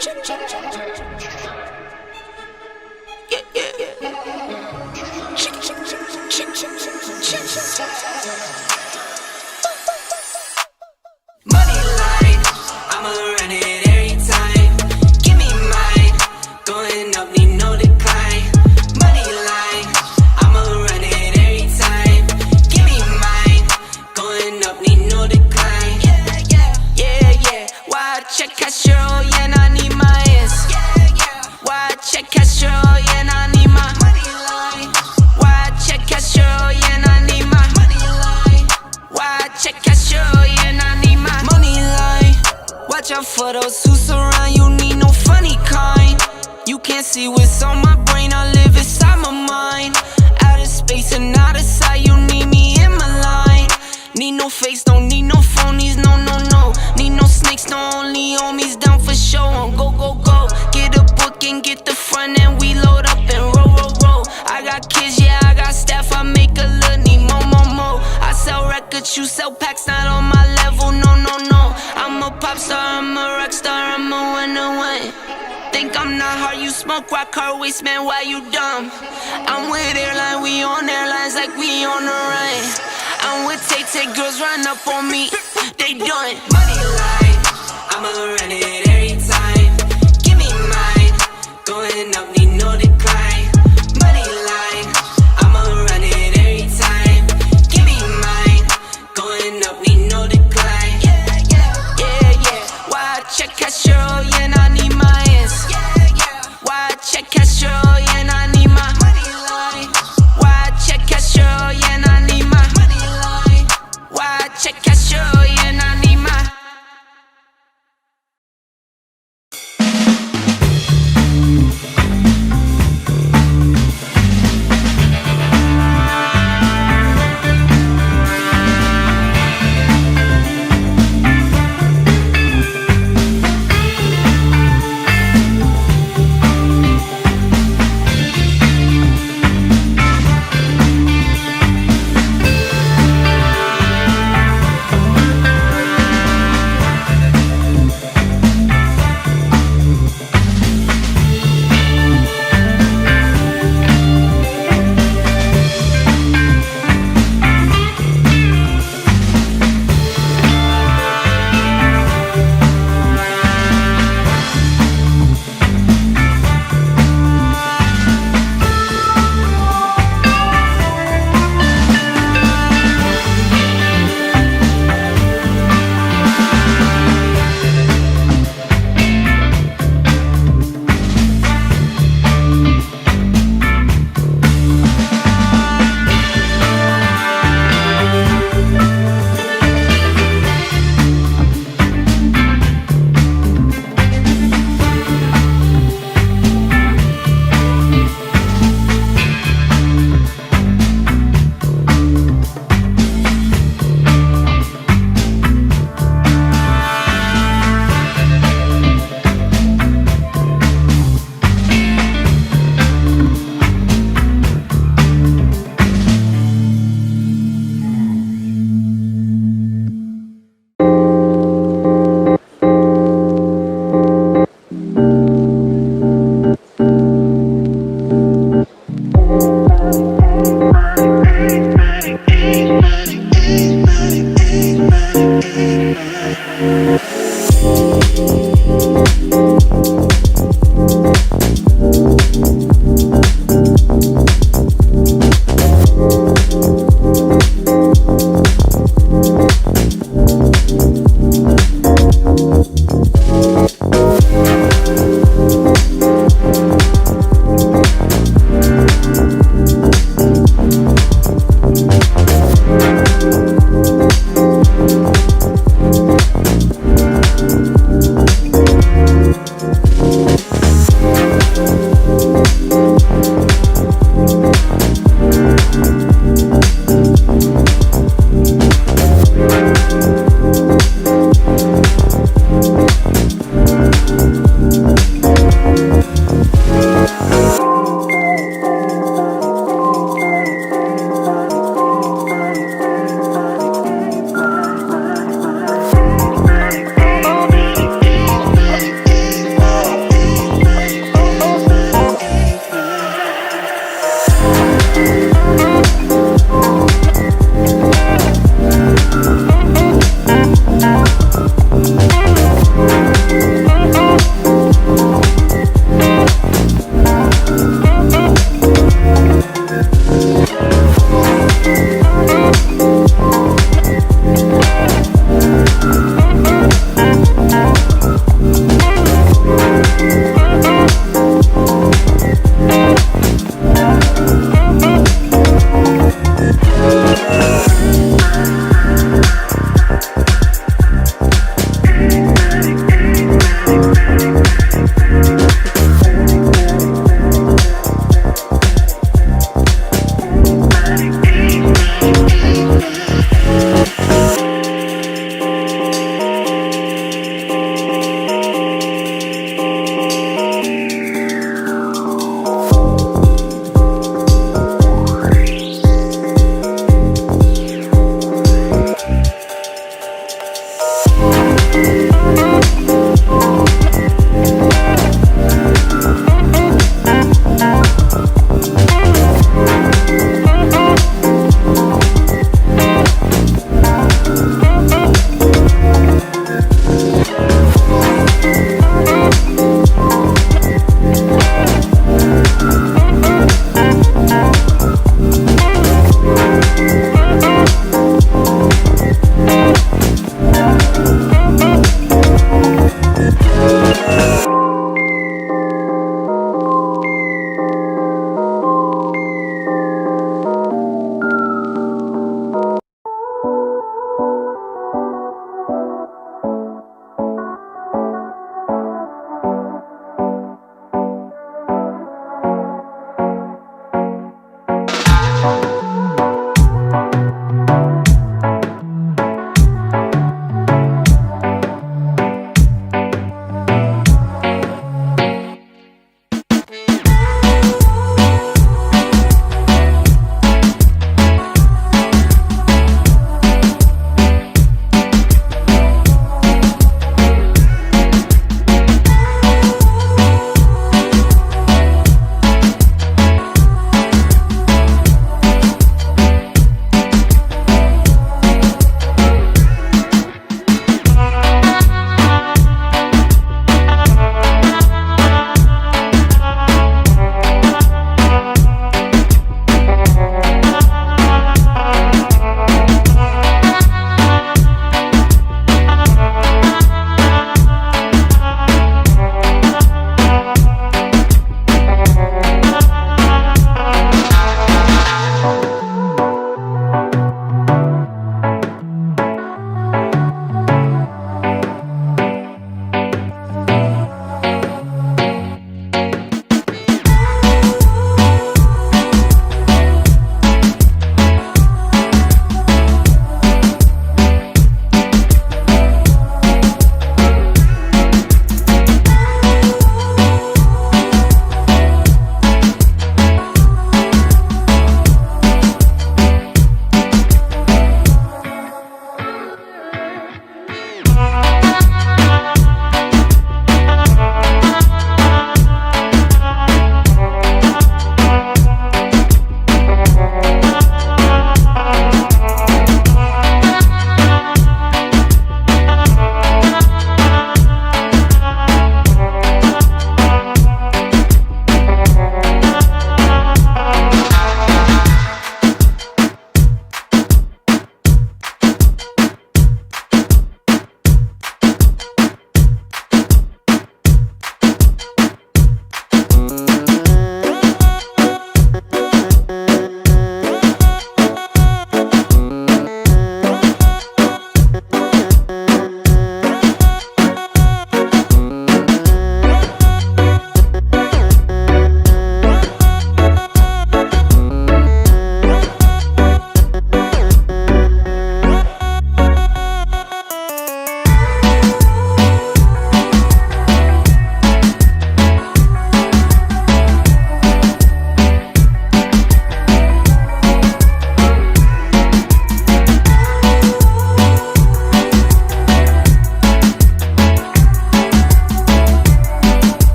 Money line, I'ma run it every time. Give me mine, going up, need no decline. Money line, I'ma run it every time. Give me mine, going up, need no decline. Yeah. Why check Castro, yeah, and I need my ass. Why check Castro, yeah, and I need my money line. Why check Castro, yeah, and I need my money line. Why check Castro, yeah, and I need my money line. Watch out for those who surround you, need no funny kind. You can't see what's on my brain, I live inside my mind. Out of space and out of sight, you need me in my line. Need no fakes, don't need no phonies, no. Need no snakes, no only homies down for show. On go. Get a book and get the front and we load up and roll. I got kids, yeah, I got staff, I make a little need more. I sell records, you sell packs, not on my level, no. I'm a pop star, I'm a rock star, I'm a winner. Think I'm not hard, you smoke rock hard waste, man, why you dumb? I'm with airline, we on airlines like we on the run. I'm with Tay, girls run up on me, they done. Money line, I'ma run it every time. Give me mine, going up, need no decline. Money line, I'ma run it every time. Give me mine, going up, need no decline. Yeah. Why check Castro, yeah, and I need my ass. Why check Castro, yeah, and I need my money line. Why check Castro, yeah, and I need my money line. Why check Castro, yeah, and I need my.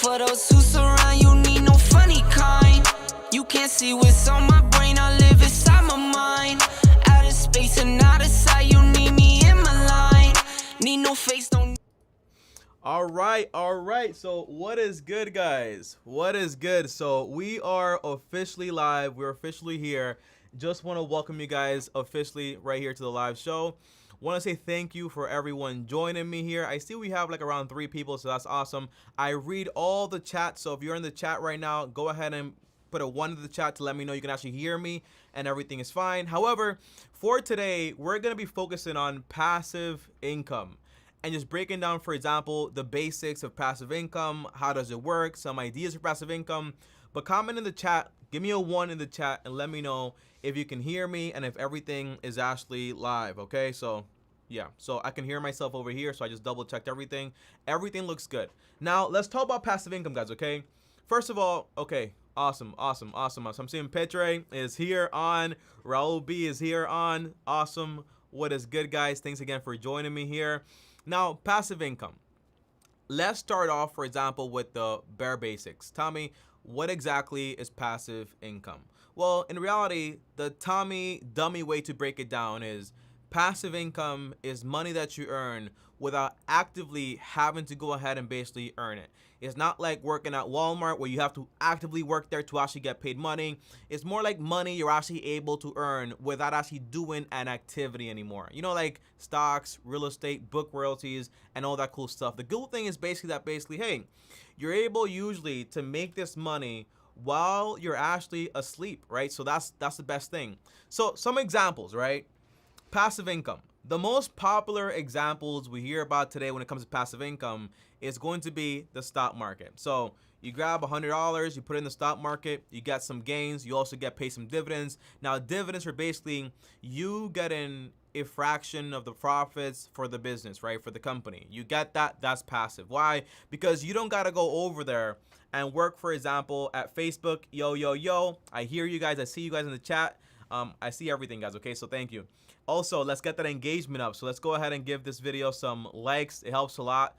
For those who surround you, need no funny kind. You can't see what's on my brain, I live inside my mind. Out of space and out of sight, you need me in my line. Need no face, don't. All right. So what is good, guys? What is good? So we are officially live. We're officially here. Just want to welcome you guys officially right here to the live show. Want to say thank you for everyone joining me here. I see we have like around 3 people, so that's awesome. I read all the chat, so if you're in the chat right now, go ahead and put a 1 in the chat to let me know you can actually hear me and everything is fine. However, for today, we're going to be focusing on passive income and just breaking down, for example, the basics of passive income. How does it work? Some ideas for passive income. But comment in the chat, give me a 1 in the chat and let me know if you can hear me and if everything is actually live. Okay, so yeah, so I can hear myself over here, so I just double checked everything. Everything looks good. Now let's talk about passive income, guys. Okay, first of all, okay, awesome. So I'm seeing Petre is here on, Raul B is here on. Awesome. What is good, guys? Thanks again for joining me here. Now, passive income. Let's start off, for example, with the bare basics. Tommy, what exactly is passive income? Well, in reality, the Tommy dummy way to break it down is passive income is money that you earn without actively having to go ahead and basically earn it. It's not like working at Walmart where you have to actively work there to actually get paid money. It's more like money you're actually able to earn without actually doing an activity anymore. You know, like stocks, real estate, book royalties, and all that cool stuff. The good thing is basically, hey, you're able usually to make this money while you're actually asleep, right? So that's the best thing. So some examples, right? Passive income. The most popular examples we hear about today when it comes to passive income is going to be the stock market. So you grab $100, you put it in the stock market, you get some gains, you also get paid some dividends. Now dividends are basically you getting a fraction of the profits for the business, right? For the company. You get that, that's passive. Why? Because you don't got to go over there and work, for example, at Facebook. Yo, I hear you guys, I see you guys in the chat. I see everything, guys, okay? So thank you. Also, let's get that engagement up. So let's go ahead and give this video some likes. It helps a lot.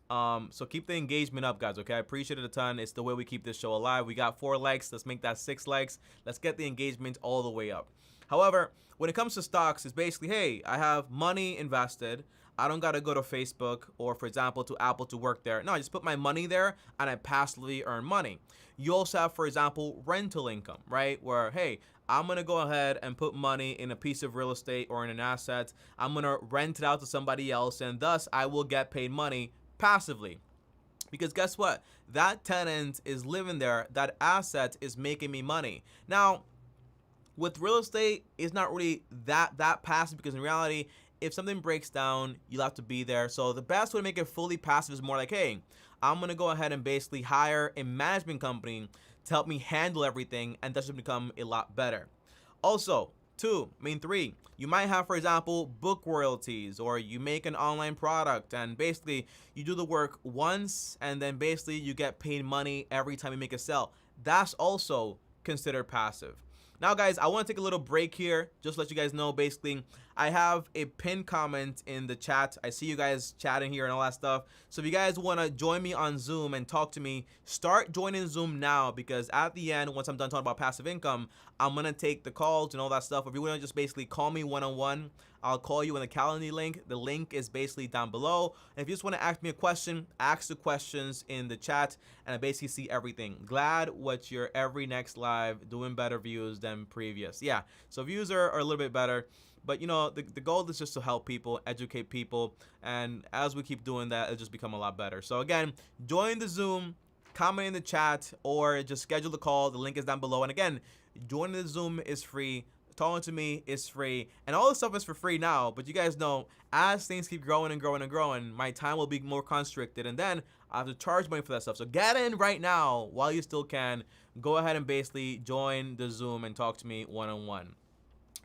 So keep the engagement up, guys, okay? I appreciate it a ton. It's the way we keep this show alive. We got 4 likes. Let's make that 6 likes. Let's get the engagement all the way up. However, when it comes to stocks, it's basically, hey, I have money invested. I don't got to go to Facebook or, for example, to Apple to work there. No, I just put my money there and I passively earn money. You also have, for example, rental income, right? Where, hey, I'm going to go ahead and put money in a piece of real estate or in an asset. I'm going to rent it out to somebody else, and thus I will get paid money passively. Because guess what? That tenant is living there. That asset is making me money. Now, with real estate, it's not really that passive, because in reality, if something breaks down, you'll have to be there. So the best way to make it fully passive is more like, hey, I'm going to go ahead and basically hire a management company to help me handle everything, and that should become a lot better. Also, 3, you might have, for example, book royalties, or you make an online product and basically you do the work once and then basically you get paid money every time you make a sale. That's also considered passive. Now, guys, I want to take a little break here, just to let you guys know, basically, I have a pinned comment in the chat. I see you guys chatting here and all that stuff. So if you guys want to join me on Zoom and talk to me, start joining Zoom now, because at the end, once I'm done talking about passive income, I'm going to take the calls and all that stuff. If you want to just basically call me one-on-one, I'll call you in the Calendly link. The link is basically down below. And if you just want to ask me a question, ask the questions in the chat, and I basically see everything. Glad what your every next live doing better views than previous. Yeah, so views are a little bit better. But, you know, the goal is just to help people, educate people. And as we keep doing that, it'll just become a lot better. So, again, join the Zoom, comment in the chat, or just schedule the call. The link is down below. And, again, joining the Zoom is free. Talking to me is free, and all this stuff is for free now, but you guys know, as things keep growing and growing and growing, my time will be more constricted, and then I have to charge money for that stuff. So get in right now while you still can. Go ahead and basically join the Zoom and talk to me one-on-one.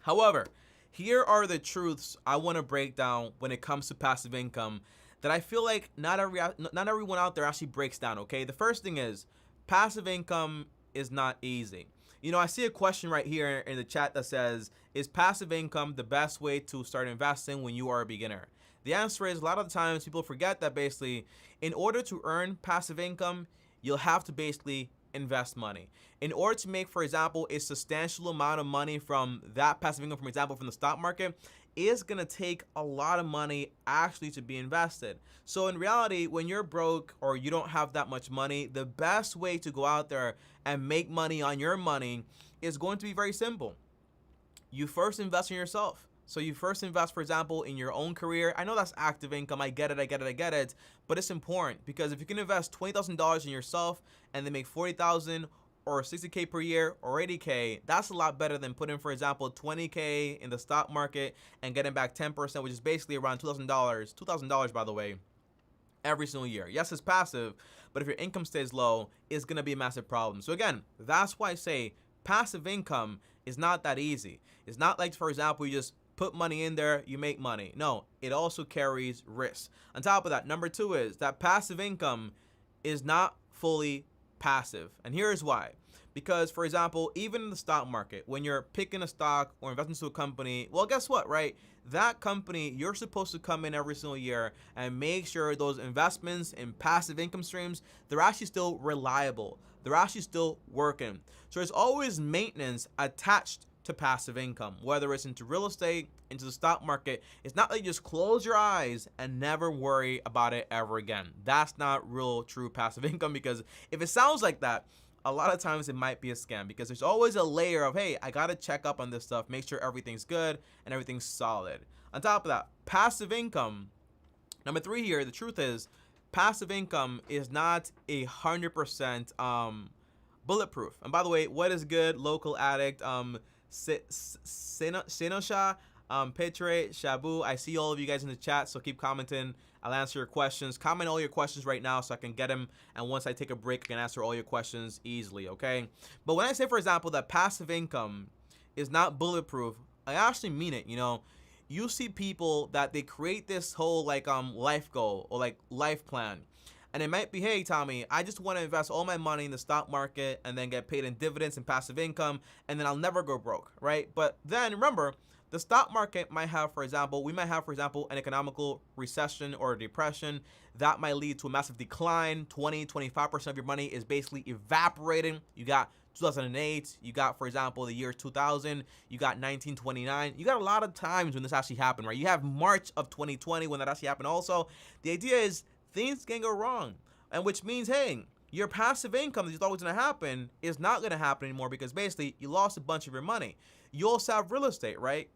However, here are the truths I want to break down when it comes to passive income that I feel like not everyone out there actually breaks down, okay? The first thing is, passive income is not easy. You know, I see a question right here in the chat that says, is passive income the best way to start investing when you are a beginner? The answer is, a lot of the times people forget that basically in order to earn passive income, you'll have to basically invest money. In order to make, for example, a substantial amount of money from that passive income, for example, from the stock market, is going to take a lot of money actually to be invested. So in reality, when you're broke or you don't have that much money, the best way to go out there and make money on your money is going to be very simple. You first invest in yourself. So you first invest, for example, in your own career. I know that's active income. I get it. But it's important because if you can invest $20,000 in yourself and then make $40,000 or $60K per year or $80K, that's a lot better than putting, for example, $20K in the stock market and getting back 10%, which is basically around $2,000, by the way, every single year. Yes, it's passive, but if your income stays low, it's going to be a massive problem. So again, that's why I say passive income is not that easy. It's not like, for example, you just put money in there, you make money. No, it also carries risks. On top of that, number two is that passive income is not fully passive. And here's why. Because, for example, even in the stock market, when you're picking a stock or investing into a company, well, guess what, right? That company, you're supposed to come in every single year and make sure those investments in passive income streams, they're actually still reliable. They're actually still working. So there's always maintenance attached to passive income, whether it's into real estate, into the stock market. It's not like you just close your eyes and never worry about it ever again. That's not real, true passive income, because if it sounds like that, a lot of times it might be a scam, because there's always a layer of, hey, I got to check up on this stuff, make sure everything's good and everything's solid. On top of that, passive income, number three here, the truth is passive income is not 100% bulletproof. And by the way, what is good, local addict, Sinosha, Petre, Shabu, I see all of you guys in the chat, so keep commenting. I'll answer your questions. Comment all your questions right now so I can get them, and once I take a break, I can answer all your questions easily, okay? But when I say, for example, that passive income is not bulletproof, I actually mean it. You know, you see people that they create this whole like life goal or like life plan. And it might be, hey, Tommy, I just want to invest all my money in the stock market and then get paid in dividends and passive income, and then I'll never go broke, right? But then remember, the stock market might have, for example, an economical recession or a depression that might lead to a massive decline. 20-25% of your money is basically evaporating. You got 2008, you got, for example, the year 2000, you got 1929. You got a lot of times when this actually happened, right? You have March of 2020 when that actually happened also. The idea is things can go wrong, and which means, hey, your passive income that you thought was going to happen is not going to happen anymore, because basically you lost a bunch of your money. You also have real estate, right?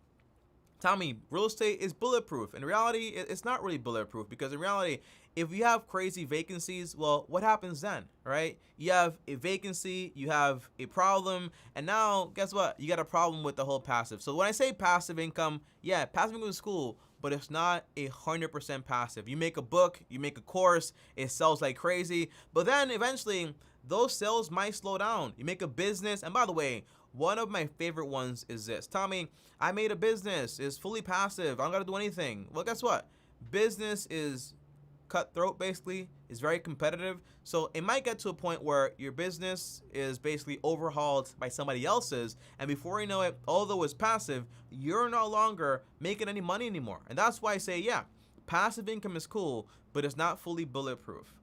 Tommy, real estate is bulletproof. In reality, it's not really bulletproof, because in reality, if you have crazy vacancies, well, what happens then, right? You have a vacancy, you have a problem, and now guess what? You got a problem with the whole passive. So when I say passive income, yeah, passive income is cool, but it's not 100% passive. You make a book, you make a course, it sells like crazy, but then eventually those sales might slow down. You make a business, and by the way, one of my favorite ones is this. Tommy, I made a business. It's fully passive. I don't got to do anything. Well, guess what? Business is cutthroat, basically. It's very competitive. So it might get to a point where your business is basically overhauled by somebody else's, and before you know it, although it's passive, you're no longer making any money anymore. And that's why I say, yeah, passive income is cool, but it's not fully bulletproof.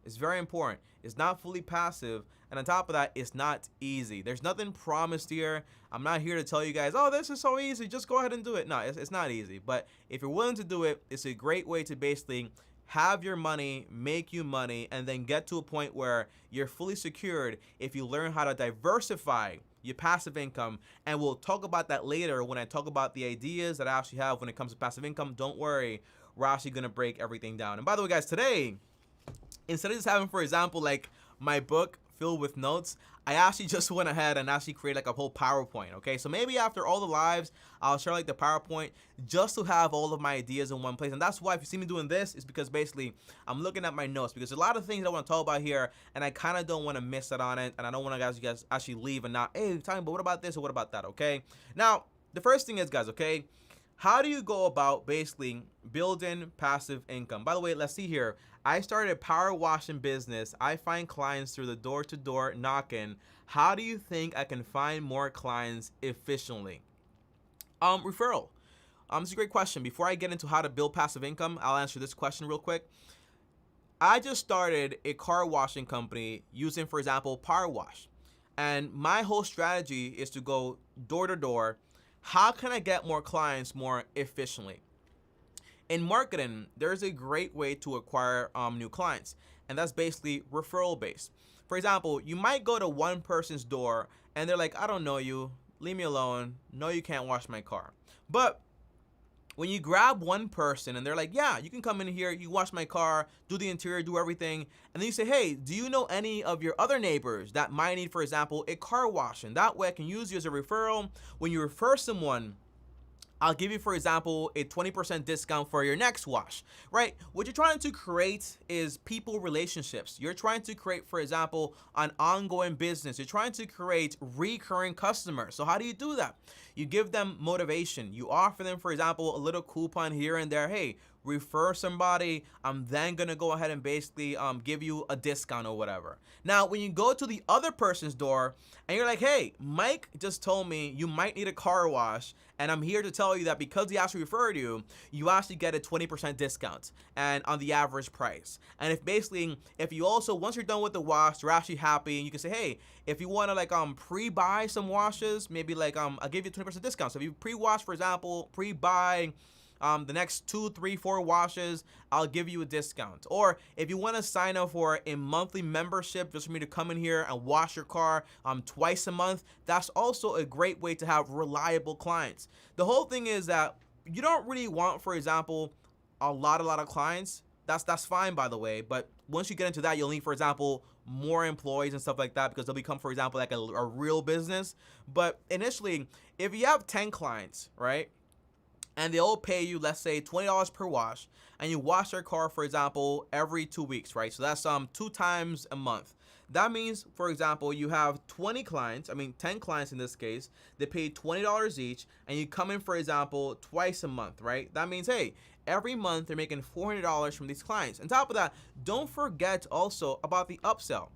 It's very important. It's not fully passive, and on top of that, it's not easy. There's nothing promised here. I'm not here to tell you guys, oh, this is so easy, just go ahead and do it. No, it's not easy, but if you're willing to do it, it's a great way to basically have your money make you money, and then get to a point where you're fully secured if you learn how to diversify your passive income. And we'll talk about that later when I talk about the ideas that I actually have when it comes to passive income. Don't worry, we're actually gonna break everything down. And by the way, guys, today, instead of just having, for example, like my book filled with notes, I actually just went ahead and actually created like a whole PowerPoint, okay? So maybe after all the lives, I'll share like the PowerPoint just to have all of my ideas in one place. And that's why if you see me doing this, is because basically I'm looking at my notes, because there's a lot of things I want to talk about here, and I kind of don't want to miss out on it, and I don't want you guys actually leave and not, hey, Tommy, but what about this or what about that, okay? Now, the first thing is, guys, okay, how do you go about basically building passive income? By the way, let's see here. I started a power washing business. I find clients through the door-to-door knocking. How do you think I can find more clients efficiently? Referral. This is a great question. Before I get into how to build passive income, I'll answer this question real quick. I just started a car washing company using, for example, Power Wash. And my whole strategy is to go door to door. How can I get more clients more efficiently? In marketing, there's a great way to acquire new clients, and that's basically referral based. For example, you might go to one person's door and they're like, I don't know you, leave me alone, no, you can't wash my car. But when you grab one person and they're like, yeah, you can come in here, you wash my car, do the interior, do everything, and then you say, hey, do you know any of your other neighbors that might need, for example, a car wash? And that way I can use you as a referral. When you refer someone, I'll give you, for example, a 20% discount for your next wash, right? What you're trying to create is people relationships. You're trying to create, for example, an ongoing business. You're trying to create recurring customers. So how do you do that? You give them motivation. You offer them, for example, a little coupon here and there. Hey, refer somebody, I'm then gonna go ahead and basically give you a discount or whatever. Now, when you go to the other person's door and you're like, hey, Mike just told me you might need a car wash, and I'm here to tell you that because he actually referred you, you actually get a 20% discount and on the average price. And if you also, once you're done with the wash, you're actually happy, and you can say, hey, if you want to like pre-buy some washes, maybe like I'll give you a 20% discount. So if you pre-wash, for example, pre-buy the next 2, 3, 4 washes, I'll give you a discount. Or if you want to sign up for a monthly membership just for me to come in here and wash your car twice a month, that's also a great way to have reliable clients. The whole thing is that you don't really want, for example, a lot of clients. That's fine, by the way, but once you get into that, you'll need, for example, more employees and stuff like that, because they'll become, for example, like a real business. But initially, if you have 10 clients, right, and they'll pay you, let's say, $20 per wash, and you wash their car, for example, every 2 weeks, right? So that's 2 times a month. That means, for example, you have 10 clients in this case. They pay $20 each, and you come in, for example, twice a month, right? That means, hey, every month they're making $400 from these clients. On top of that, don't forget also about the upsell.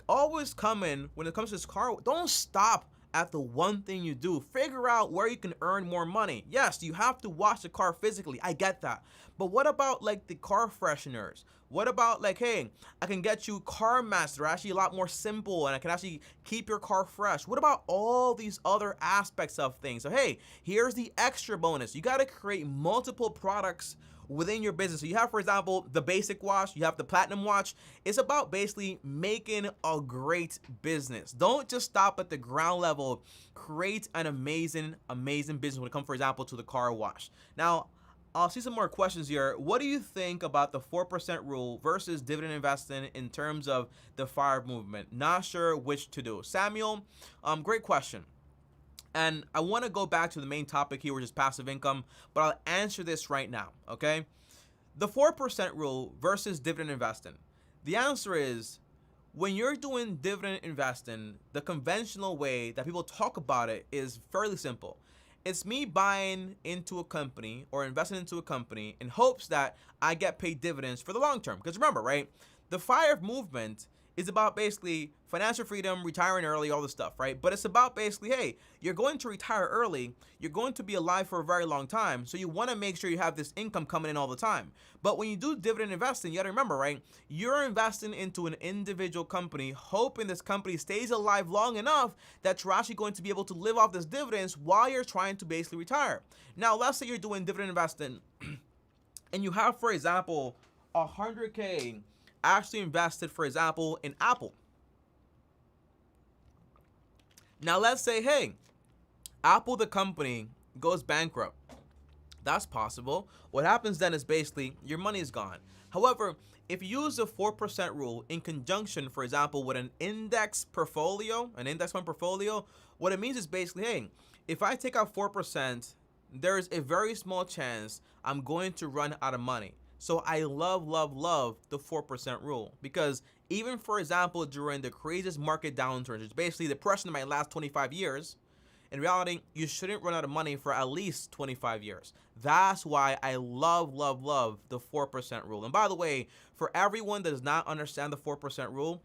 Always come in, when it comes to this car, don't stop at the one thing you do. Figure out where you can earn more money. Yes, you have to wash the car physically, I get that, but what about like the car fresheners? What about like, hey, I can get you car mats that are actually a lot more simple, and I can actually keep your car fresh. What about all these other aspects of things? So hey, here's the extra bonus. You got to create multiple products within your business. So you have, for example, the basic wash, you have the platinum wash. It's about basically making a great business. Don't just stop at the ground level. Create an amazing business when it comes, for example, to the car wash. Now, I'll see some more questions here. What do you think about the 4% rule versus dividend investing in terms of the FIRE movement? Not sure which to do. Samuel, great question. And I want to go back to the main topic here, which is passive income, but I'll answer this right now, okay? The 4% rule versus dividend investing. The answer is, when you're doing dividend investing, the conventional way that people talk about it is fairly simple. It's me buying into a company or investing into a company in hopes that I get paid dividends for the long term. Because remember, right, the FIRE movement is about basically financial freedom, retiring early, all this stuff, right? But it's about basically, hey, you're going to retire early, you're going to be alive for a very long time, so you want to make sure you have this income coming in all the time. But when you do dividend investing, you got to remember, right, you're investing into an individual company, hoping this company stays alive long enough that you're actually going to be able to live off this dividends while you're trying to basically retire. Now, let's say you're doing dividend investing and you have, for example, 100K actually invested, for example, in Apple. Now let's say, hey, Apple the company goes bankrupt. That's possible. What happens then is basically your money is gone. However, if you use the 4% rule in conjunction, for example, with an index portfolio, an index fund portfolio, what it means is basically, hey, if I take out 4%, there's a very small chance I'm going to run out of money. So I love the 4% rule, because even, for example, during the craziest market downturns, it's basically the depression of my last 25 years, in reality, you shouldn't run out of money for at least 25 years. That's why I love the 4% rule. And by the way, for everyone that does not understand the 4% rule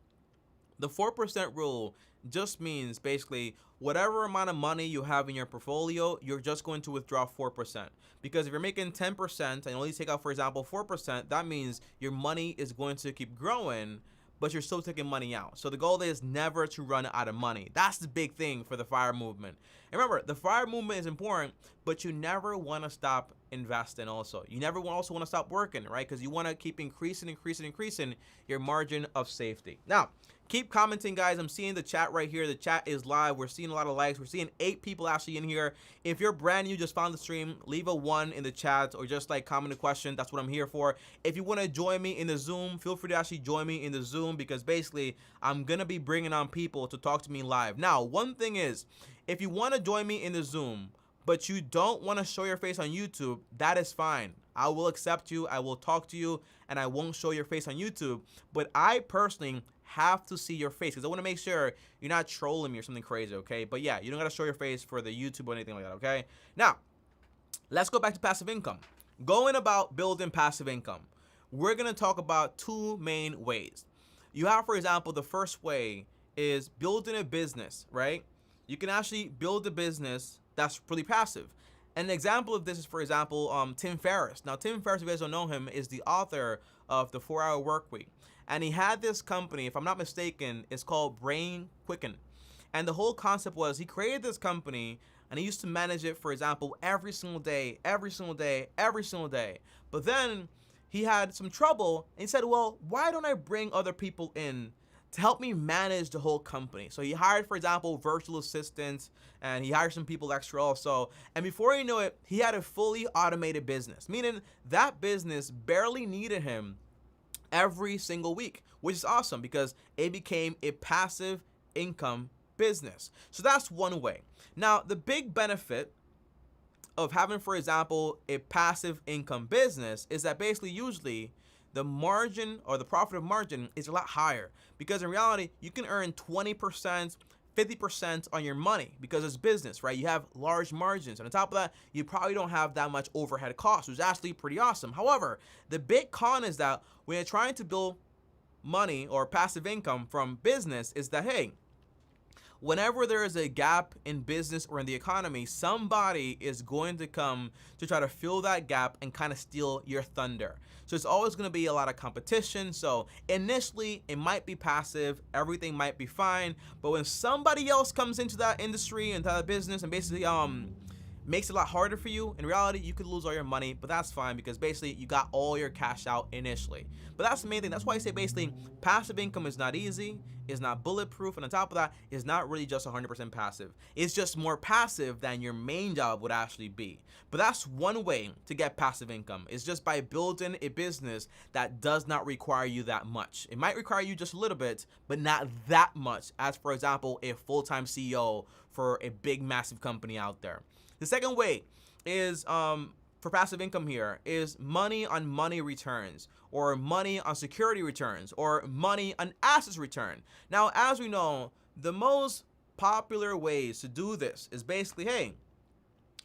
just means basically whatever amount of money you have in your portfolio, you're just going to withdraw 4%. Because if you're making 10% and only take out, for example, 4%, that means your money is going to keep growing, but you're still taking money out. So the goal is never to run out of money. That's the big thing for the FIRE movement. And remember, the FIRE movement is important, but you never want to stop investing also. You never also want to stop working, right? Because you want to keep increasing your margin of safety. Now, keep commenting, guys. I'm seeing the chat right here. The chat is live. We're seeing a lot of likes. We're seeing 8 people actually in here. If you're brand new, just found the stream, leave a 1 in the chat or just like comment a question. That's what I'm here for. If you want to join me in the Zoom, feel free to actually join me in the Zoom, because basically I'm going to be bringing on people to talk to me live. Now, one thing is, if you want to join me in the Zoom, but you don't want to show your face on YouTube, that is fine. I will accept you, I will talk to you, and I won't show your face on YouTube. But I personally have to see your face, because I want to make sure you're not trolling me or something crazy, okay? But yeah, you don't got to show your face for the YouTube or anything like that, okay? Now, let's go back to passive income. Going about building passive income, we're going to talk about 2 main ways. You have, for example, the first way is building a business, right? You can actually build a business that's really passive. An example of this is, for example, Tim Ferriss. Now, Tim Ferriss, if you guys don't know him, is the author of the 4-Hour Workweek. And he had this company, if I'm not mistaken, it's called Brain Quicken. And the whole concept was he created this company and he used to manage it, for example, every single day. But then he had some trouble and he said, well, why don't I bring other people in to help me manage the whole company? So he hired, for example, virtual assistants, and he hired some people extra also. And before you know it, he had a fully automated business, meaning that business barely needed him every single week, which is awesome because it became a passive income business. So that's one way. Now, the big benefit of having, for example, a passive income business is that basically usually the margin or the profit margin is a lot higher, because in reality, you can earn 20%, 50% on your money because it's business, right? You have large margins. And on top of that, you probably don't have that much overhead costs, which is actually pretty awesome. However, the big con is that when you're trying to build money or passive income from business is that, hey, whenever there is a gap in business or in the economy, somebody is going to come to try to fill that gap and kind of steal your thunder. So it's always going to be a lot of competition. So initially, it might be passive, everything might be fine, but when somebody else comes into that industry and that business and basically makes it a lot harder for you, in reality, you could lose all your money, but that's fine because basically you got all your cash out initially. But that's the main thing. That's why I say basically passive income is not easy, is not bulletproof, and on top of that, is not really just 100% passive. It's just more passive than your main job would actually be. But that's one way to get passive income. It's just by building a business that does not require you that much. It might require you just a little bit, but not that much as, for example, a full-time CEO for a big, massive company out there. The second way is for passive income here is money on money returns, or money on security returns, or money on assets return. Now, as we know, the most popular ways to do this is basically, hey,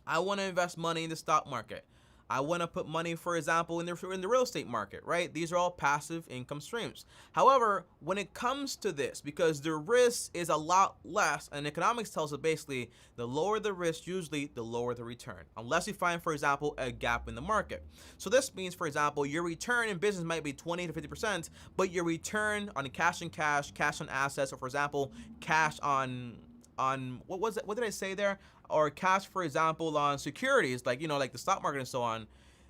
I want to invest money in the stock market. I want to put money, for example, in the real estate market, right? These are all passive income streams. However, when it comes to this, because the risk is a lot less, and economics tells us basically the lower the risk, usually the lower the return, unless you find, for example, a gap in the market. So this means, for example, your return in business might be 20 to 50%, but your return on cash and cash on assets, or for example, cash on what was it? What did I say there? Or cash, for example, on securities, like, you know, like the stock market and so on,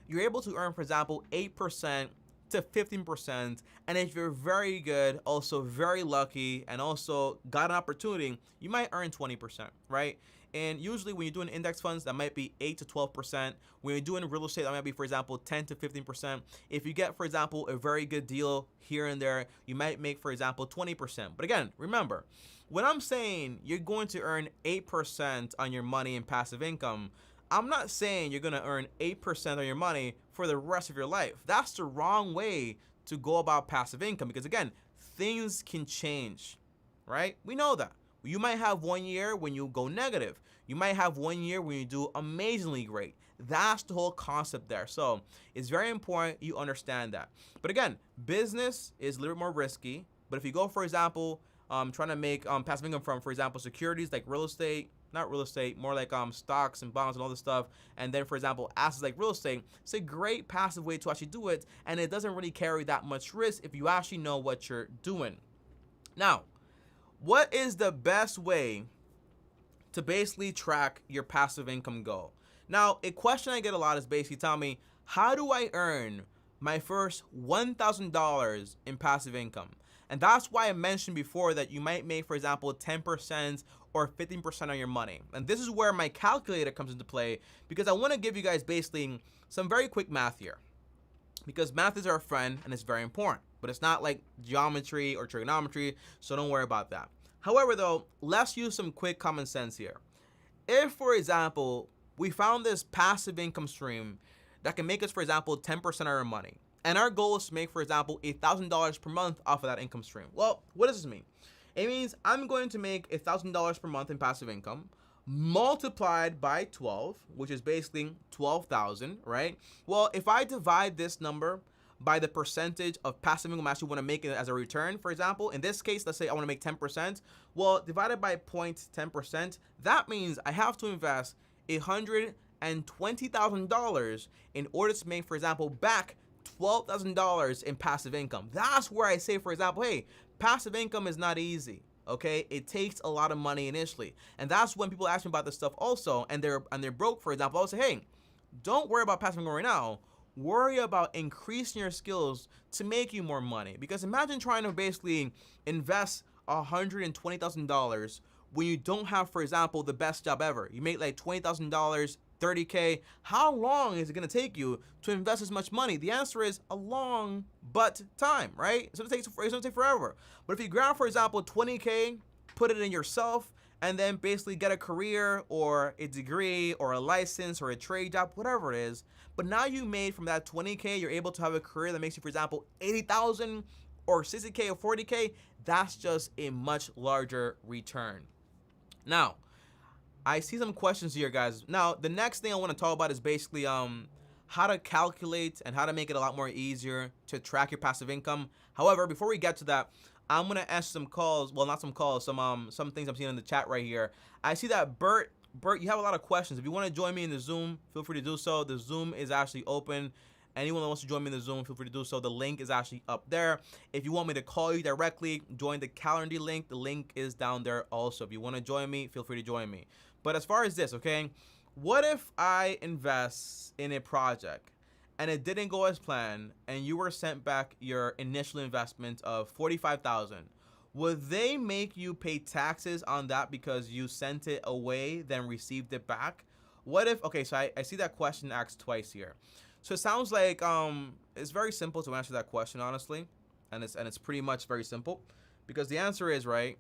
you're able to earn, for example, 8% to 15%. And if you're very good, also very lucky, and also got an opportunity, you might earn 20%, right? And usually when you're doing index funds, that might be 8 to 12%. When you're doing real estate, that might be, for example, 10 to 15%. If you get, for example, a very good deal here and there, you might make, for example, 20%. But again, remember, when I'm saying you're going to earn 8% on your money in passive income, I'm not saying you're going to earn 8% on your money for the rest of your life. That's the wrong way to go about passive income, because again, things can change, right? We know that. You might have 1 year when you go negative. You might have 1 year when you do amazingly great. That's the whole concept there. So it's very important you understand that. But again, business is a little bit more risky. But if you go, for example, trying to make passive income from, for example, securities like real estate, not real estate, more like stocks and bonds and all this stuff, and then, for example, assets like real estate, it's a great passive way to actually do it, and it doesn't really carry that much risk if you actually know what you're doing. Now, what is the best way to basically track your passive income goal? Now, a question I get a lot is basically tell me, how do I earn my first $1,000 in passive income? And that's why I mentioned before that you might make, for example, 10% or 15% on your money. And this is where my calculator comes into play, because I want to give you guys basically some very quick math here, because math is our friend and it's very important, but it's not like geometry or trigonometry, so don't worry about that. However, though, let's use some quick common sense here. If, for example, we found this passive income stream that can make us, for example, 10% of our money, and our goal is to make, for example, $1,000 per month off of that income stream. Well, what does this mean? It means I'm going to make $1,000 per month in passive income multiplied by 12, which is basically 12,000, right? Well, if I divide this number by the percentage of passive income I actually want to make it as a return, for example, in this case, let's say I want to make 10%. Well, divided by 0.10%, that means I have to invest $120,000 in order to make, for example, back $12,000 in passive income. That's where I say, for example, hey, passive income is not easy. Okay, it takes a lot of money initially, and that's when people ask me about this stuff also, and they're broke, for example. I'll say, hey, don't worry about passive income right now. Worry about increasing your skills to make you more money. Because imagine trying to basically invest $120,000 when you don't have, for example, the best job ever. You make like $20,000, 30K. How long is it going to take you to invest as much money? The answer is a long but time, right? So it's going to take forever. But if you grab, for example, 20K, put it in yourself, and then basically get a career or a degree or a license or a trade job, whatever it is. But now you made from that 20K, you're able to have a career that makes you, for example, 80,000 or 60K or 40K. That's just a much larger return. Now, I see some questions here, guys. Now, the next thing I want to talk about is basically how to calculate and how to make it a lot more easier to track your passive income. However, before we get to that, I'm gonna answer some calls. Well, not some calls. Some things I'm seeing in the chat right here. I see that Bert, you have a lot of questions. If you want to join me in the Zoom, feel free to do so. The Zoom is actually open. Anyone that wants to join me in the Zoom, feel free to do so. The link is actually up there. If you want me to call you directly, join the Calendly link. The link is down there also. If you want to join me, feel free to join me. But as far as this, okay, what if I invest in a project and it didn't go as planned, and you were sent back your initial investment of $45,000? Would they make you pay taxes on that because you sent it away, then received it back? What if, okay, so I see that question asked twice here. So it sounds like it's very simple to answer that question, honestly, and it's pretty much very simple, because the answer is, right,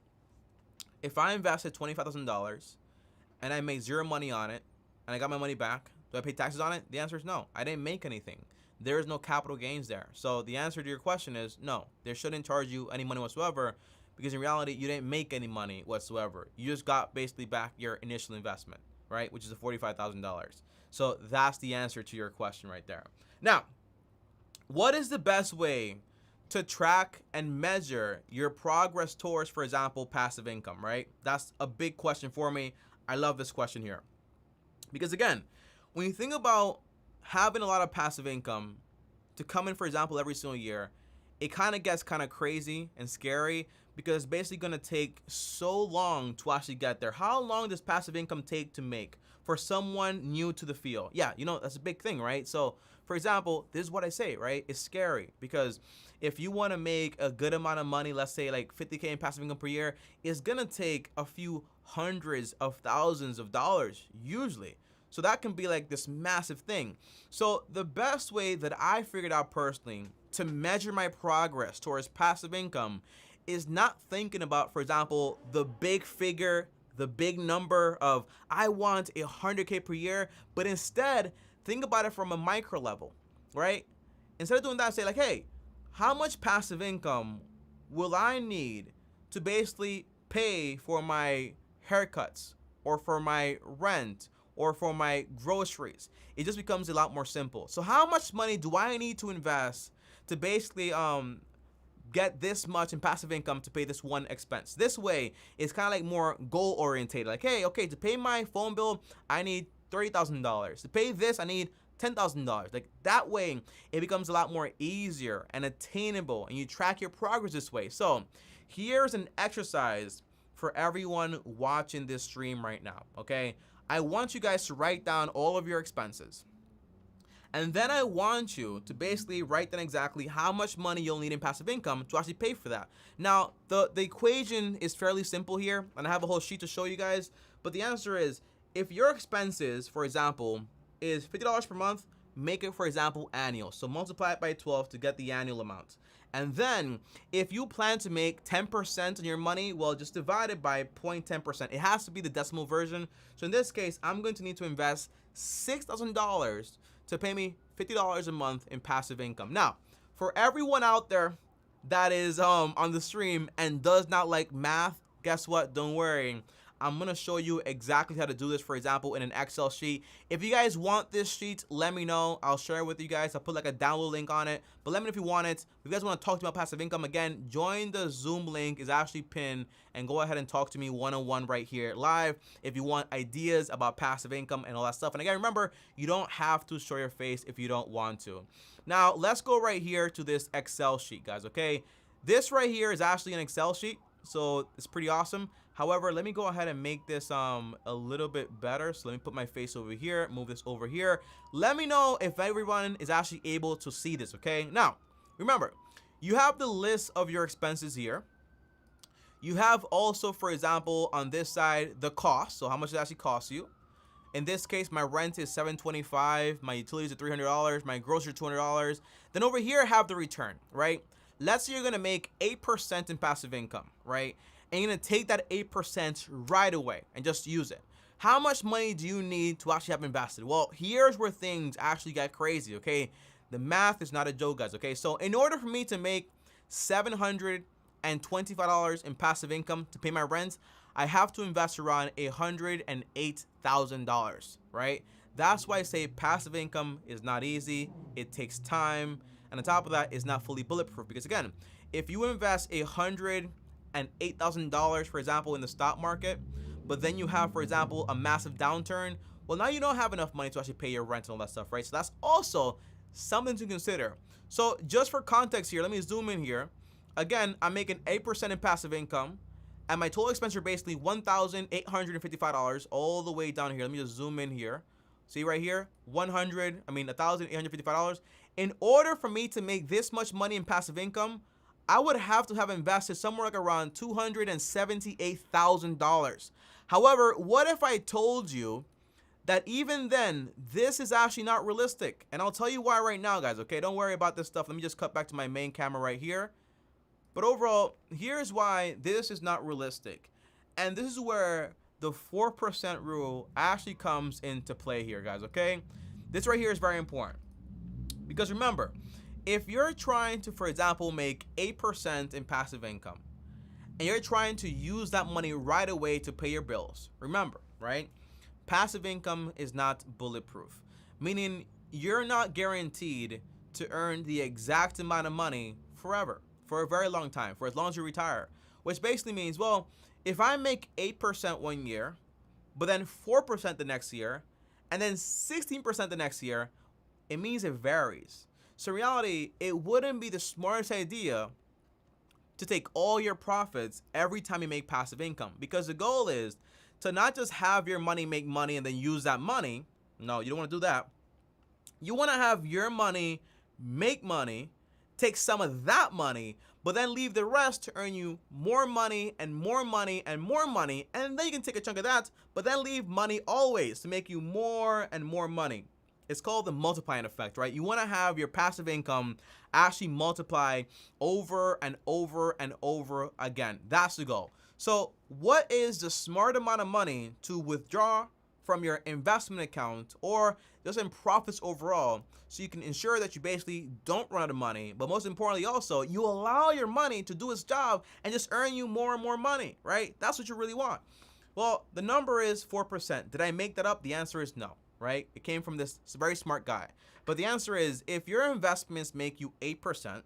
if I invested $25,000 and I made zero money on it and I got my money back, do I pay taxes on it? The answer is no. I didn't make anything. There is no capital gains there. So the answer to your question is no. They shouldn't charge you any money whatsoever, because in reality, you didn't make any money whatsoever. You just got basically back your initial investment, right, which is the $45,000. So that's the answer to your question right there. Now, what is the best way to track and measure your progress towards, for example, passive income, right? That's a big question for me. I love this question here. Because again, when you think about having a lot of passive income to come in, for example, every single year, it kind of gets kind of crazy and scary, because it's basically going to take so long to actually get there. How long does passive income take to make for someone new to the field? Yeah, you know, that's a big thing, right? So, for example, this is what I say, right? It's scary, because if you want to make a good amount of money, let's say like 50K in passive income per year, it's going to take a few hundreds of thousands of dollars usually. So that can be like this massive thing. So the best way that I figured out personally to measure my progress towards passive income is not thinking about, for example, the big figure, the big number of I want 100K per year, but instead think about it from a micro level, right? Instead of doing that, say like, hey, how much passive income will I need to basically pay for my haircuts or for my rent or for my groceries? It just becomes a lot more simple. So how much money do I need to invest to basically get this much in passive income to pay this one expense. This way, it's kind of like more goal oriented. Like, hey, okay, to pay my phone bill, I need $30,000. To pay this, I need $10,000. Like that way, it becomes a lot more easier and attainable, and you track your progress this way. So here's an exercise for everyone watching this stream right now, okay? I want you guys to write down all of your expenses. And then I want you to basically write down exactly how much money you'll need in passive income to actually pay for that. Now, the equation is fairly simple here, and I have a whole sheet to show you guys, but the answer is, if your expenses, for example, is $50 per month, make it, for example, annual. So multiply it by 12 to get the annual amount. And then if you plan to make 10% on your money, well, just divide it by 0.10%. It has to be the decimal version. So in this case, I'm going to need to invest $6,000 to pay me $50 a month in passive income. Now, for everyone out there that is on the stream and does not like math, guess what? Don't worry. I'm going to show you exactly how to do this, for example, in an Excel sheet. If you guys want this sheet, let me know. I'll share it with you guys. I'll put like a download link on it. But let me know if you want it. If you guys want to talk to me about passive income, again, join the Zoom link. Is actually pinned. And go ahead and talk to me one-on-one right here live if you want ideas about passive income and all that stuff. And again, remember, you don't have to show your face if you don't want to. Now, let's go right here to this Excel sheet, guys, okay? This right here is actually an Excel sheet, so it's pretty awesome. However, let me go ahead and make this a little bit better. So let me put my face over here, move this over here. Let me know if everyone is actually able to see this, okay? Now, remember, you have the list of your expenses here. You have also, for example, on this side, the cost. So how much it actually costs you. In this case, my rent is $725, my utilities are $300, my groceries are $200. Then over here, I have the return, right? Let's say you're gonna make 8% in passive income, right? And you're gonna take that 8% right away and just use it. How much money do you need to actually have invested? Well, here's where things actually get crazy, okay? The math is not a joke, guys, okay? So in order for me to make $725 in passive income to pay my rent, I have to invest around $108,000, right? That's why I say passive income is not easy. It takes time. And on top of that, it's not fully bulletproof. Because again, if you invest $108,000, for example, in the stock market, but then you have, for example, a massive downturn, well, now you don't have enough money to actually pay your rent and all that stuff, right? So that's also something to consider. So just for context here, let me zoom in here. Again, I'm making 8% in passive income, and my total expenses are basically $1,855 all the way down here. Let me just zoom in here. See right here, $1,855. In order for me to make this much money in passive income, I would have to have invested somewhere like around $278,000. However, what if I told you that even then, this is actually not realistic? And I'll tell you why right now, guys, okay? Don't worry about this stuff. Let me just cut back to my main camera right here. But overall, here's why this is not realistic. And this is where the 4% rule actually comes into play here, guys, okay? This right here is very important. Because remember, if you're trying to, for example, make 8% in passive income, and you're trying to use that money right away to pay your bills, remember, right? Passive income is not bulletproof, meaning you're not guaranteed to earn the exact amount of money forever, for a very long time, for as long as you retire, which basically means, well, if I make 8% one year, but then 4% the next year, and then 16% the next year, it means it varies. So in reality, it wouldn't be the smartest idea to take all your profits every time you make passive income, because the goal is to not just have your money make money and then use that money. No, you don't want to do that. You want to have your money make money, take some of that money, but then leave the rest to earn you more money and more money and more money. And then you can take a chunk of that, but then leave money always to make you more and more money. It's called the multiplying effect, right? You want to have your passive income actually multiply over and over and over again. That's the goal. So what is the smart amount of money to withdraw from your investment account or just in profits overall, so you can ensure that you basically don't run out of money, but most importantly also, you allow your money to do its job and just earn you more and more money, right? That's what you really want. Well, the number is 4%. Did I make that up? The answer is no, right? It came from this very smart guy. But the answer is, if your investments make you 8%,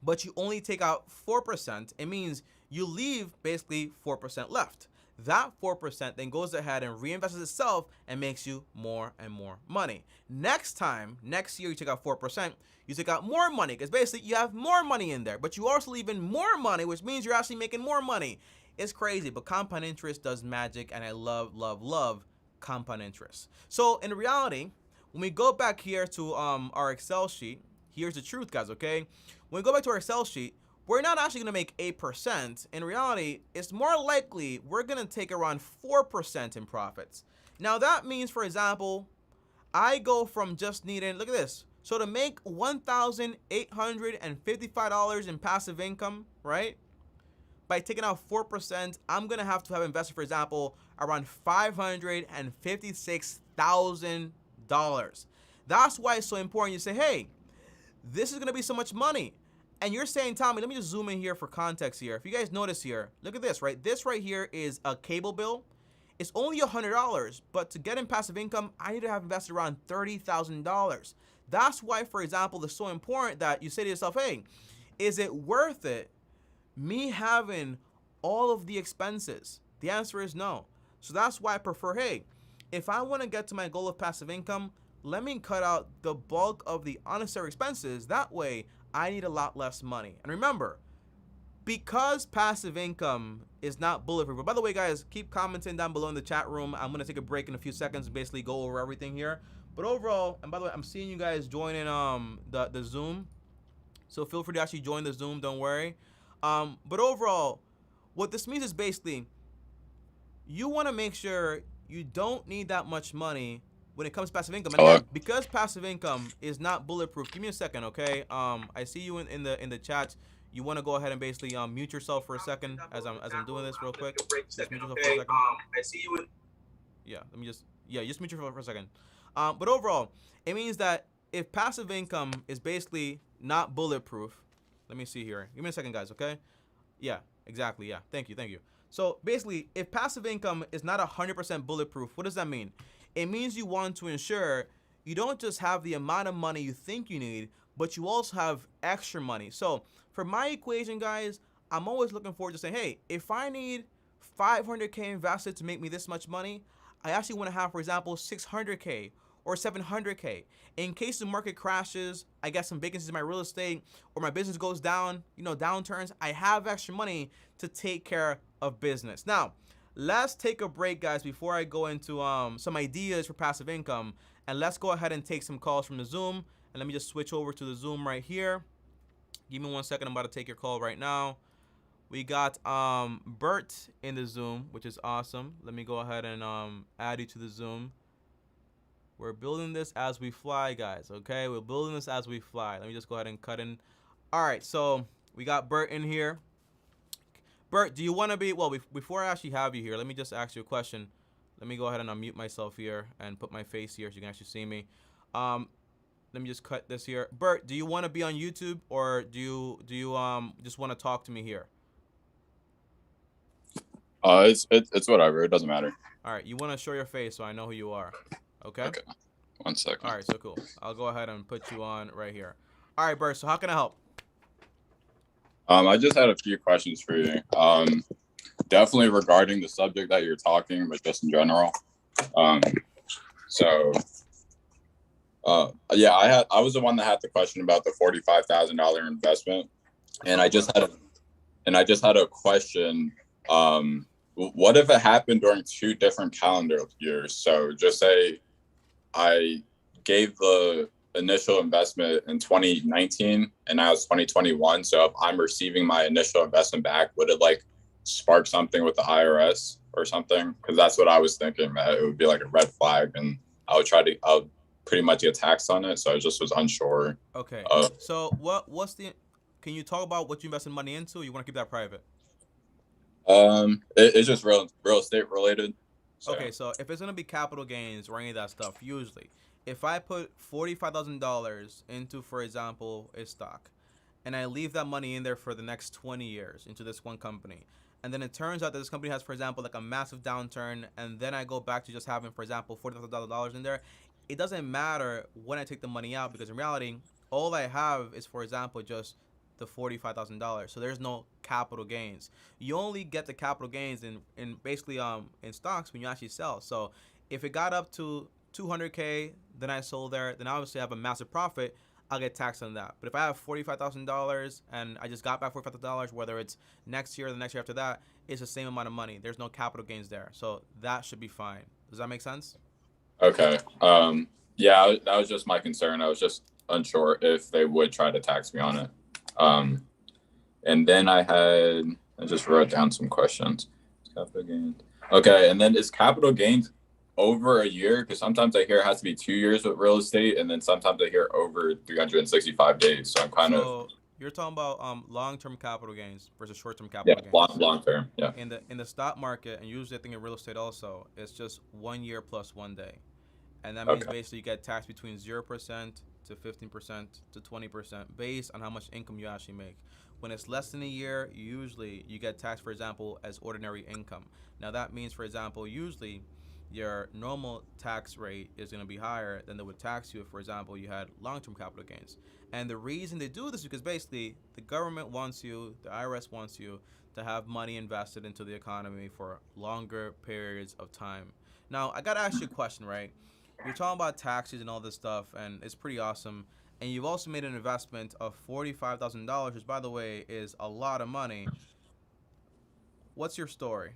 but you only take out 4%, it means you leave basically 4% left. That 4% then goes ahead and reinvests itself and makes you more and more money. Next year, you take out 4%, you take out more money because basically you have more money in there, but you also leave in more money, which means you're actually making more money. It's crazy, but compound interest does magic, and I love compound interest. So in reality, when we go back here to our Excel sheet, here's the truth, guys, okay? When we go back to our Excel sheet, we're not actually going to make 8%. In reality, it's more likely we're going to take around 4% in profits. Now, that means, for example, I go from just needing, look at this. So to make $1,855 in passive income, right? By taking out 4%, I'm going to have invested, for example, around $556,000. That's why it's so important. You say, hey, this is going to be so much money. And you're saying, Tommy, let me just zoom in here for context here. If you guys notice here, look at this, right? This right here is a cable bill. It's only $100, but to get in passive income, I need to have invested around $30,000. That's why, for example, it's so important that you say to yourself, hey, is it worth it, me having all of the expenses? The answer is no. So that's why I prefer, hey, if I want to get to my goal of passive income, let me cut out the bulk of the unnecessary expenses. That way, I need a lot less money. And remember, because passive income is not bulletproof. But by the way, guys, keep commenting down below in the chat room. I'm going to take a break in a few seconds and basically go over everything here. But overall, and by the way, I'm seeing you guys joining the Zoom. So feel free to actually join the Zoom, don't worry. But overall, what this means is basically you want to make sure you don't need that much money when it comes to passive income. And again, because passive income is not bulletproof, give me a second, okay? I see you in the chat. You want to go ahead and basically mute yourself for a second as I'm doing this real quick. Just mute yourself for a second. I see you in. Yeah, just mute yourself for a second. But overall, it means that if passive income is basically not bulletproof, let me see here. Give me a second, guys, okay? Yeah, exactly. Yeah, thank you. So basically, if passive income is not 100% bulletproof, what does that mean? It means you want to ensure you don't just have the amount of money you think you need, but you also have extra money. So for my equation, guys, I'm always looking forward to saying, hey, if I need 500K invested to make me this much money, I actually want to have, for example, 600K or 700K. In case the market crashes, I get some vacancies in my real estate, or my business goes down, downturns, I have extra money to take care of business. Now, let's take a break, guys, before I go into some ideas for passive income. And let's go ahead and take some calls from the Zoom. And let me just switch over to the Zoom right here. Give me 1 second. I'm about to take your call right now. We got Bert in the Zoom, which is awesome. Let me go ahead and add you to the Zoom. We're building this as we fly, guys, okay? We're building this as we fly. Let me just go ahead and cut in. All right, so we got Bert in here. Bert, do you want to be, well, before I actually have you here, let me just ask you a question. Let me go ahead and unmute myself here and put my face here so you can actually see me. Let me just cut this here. Bert, do you want to be on YouTube, or do you just want to talk to me here? It's whatever. It doesn't matter. All right, you want to show your face so I know who you are. Okay? Okay. 1 second. All right, so cool. I'll go ahead and put you on right here. All right, Bert, so how can I help? I just had a few questions for you. Definitely regarding the subject that you're talking, but just in general. Yeah, I was the one that had the question about the $45,000 investment, and I just had a question. What if it happened during 2 different calendar years? So just say I gave the initial investment in 2019 and now it's 2021. So if I'm receiving my initial investment back, would it like spark something with the IRS or something? Because that's what I was thinking, that it would be like a red flag and I would pretty much get taxed on it. So I just was unsure. Okay. So can you talk about what you invested money into, or you want to keep that private? It's just real estate related. So. Okay, so if it's gonna be capital gains or any of that stuff, usually, if I put $45,000 into, for example, a stock, and I leave that money in there for the next 20 years into this one company, and then it turns out that this company has, for example, like a massive downturn, and then I go back to just having, for example, $40,000 in there, it doesn't matter when I take the money out, because in reality, all I have is, for example, just the $45,000. So there's no capital gains. You only get the capital gains in basically in stocks when you actually sell. So if it got up to 200K, then I sold there, then obviously I have a massive profit. I'll get taxed on that. But if I have $45,000 and I just got back $45,000, whether it's next year or the next year after that, it's the same amount of money. There's no capital gains there. So that should be fine. Does that make sense? Okay. Yeah, that was just my concern. I was just unsure if they would try to tax me on it. And then I just wrote down some questions. Capital gains. Okay, and then is capital gains over a year? Because sometimes I hear it has to be 2 years with real estate, and then sometimes I hear over 365 days. So I'm kind of. You're talking about long-term capital gains versus short-term capital gains. Long term. Yeah. In the stock market, and usually I think in real estate also, it's just 1 year plus 1 day, and that means basically you get taxed between 0% to 15% to 20% based on how much income you actually make. When it's less than a year, usually you get taxed, for example, as ordinary income. Now that means, for example, usually your normal tax rate is going to be higher than they would tax you if, for example, you had long-term capital gains. And the reason they do this is because basically the government wants you, the IRS wants you to have money invested into the economy for longer periods of time. Now, I got to ask you a question, right? You're talking about taxes and all this stuff, and it's pretty awesome. And you've also made an investment of $45,000, which, by the way, is a lot of money. What's your story?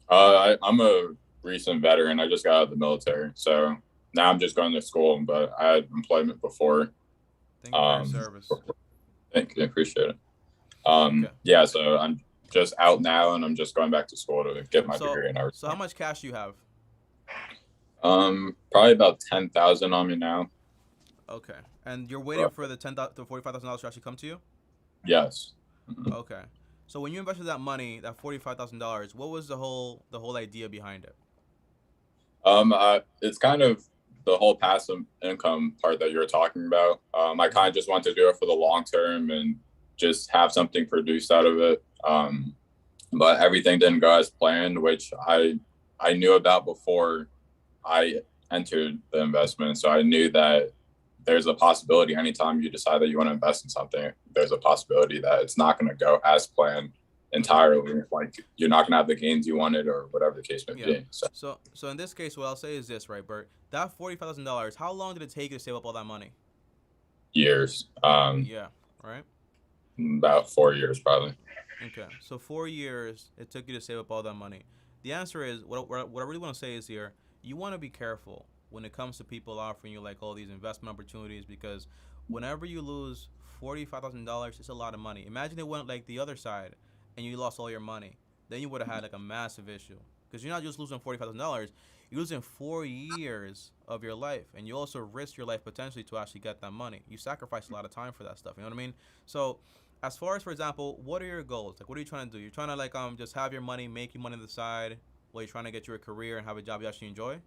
I'm a recent veteran. I just got out of the military, so now I'm just going to school. But I had employment before. Thank you for your service. Thank you, appreciate it. Yeah, so I'm just out now, and I'm just going back to school to get my degree and everything. So how much cash do you have? Probably about 10,000 on me now. Okay, and you're waiting for the $45,000 to actually come to you? Yes. Mm-hmm. Okay, so when you invested that money, that $45,000, what was the whole idea behind it? It's kind of the whole passive income part that you're talking about. I kind of just want to do it for the long term and just have something produced out of it. But everything didn't go as planned, which I knew about before I entered the investment. So I knew that there's a possibility anytime you decide that you want to invest in something, there's a possibility that it's not going to go as planned entirely. Like you're not going to have the gains you wanted or whatever the case may be. So in this case, what I'll say is this, right, Bert? That $45,000, how long did it take you to save up all that money? Years. Yeah, right? About 4 years, probably. Okay, so 4 years it took you to save up all that money. The answer is, what I really want to say is here, you want to be careful when it comes to people offering you like all these investment opportunities, because whenever you lose $45,000, it's a lot of money. Imagine it went like the other side and you lost all your money. Then you would have had like a massive issue, because you're not just losing $45,000, you're losing 4 years of your life, and you also risk your life potentially to actually get that money. You sacrifice a lot of time for that stuff, you know what I mean? So as far as, for example, what are your goals? Like, what are you trying to do? You're trying to like just have your money, make your money on the side while you're trying to get you a career and have a job you actually enjoy?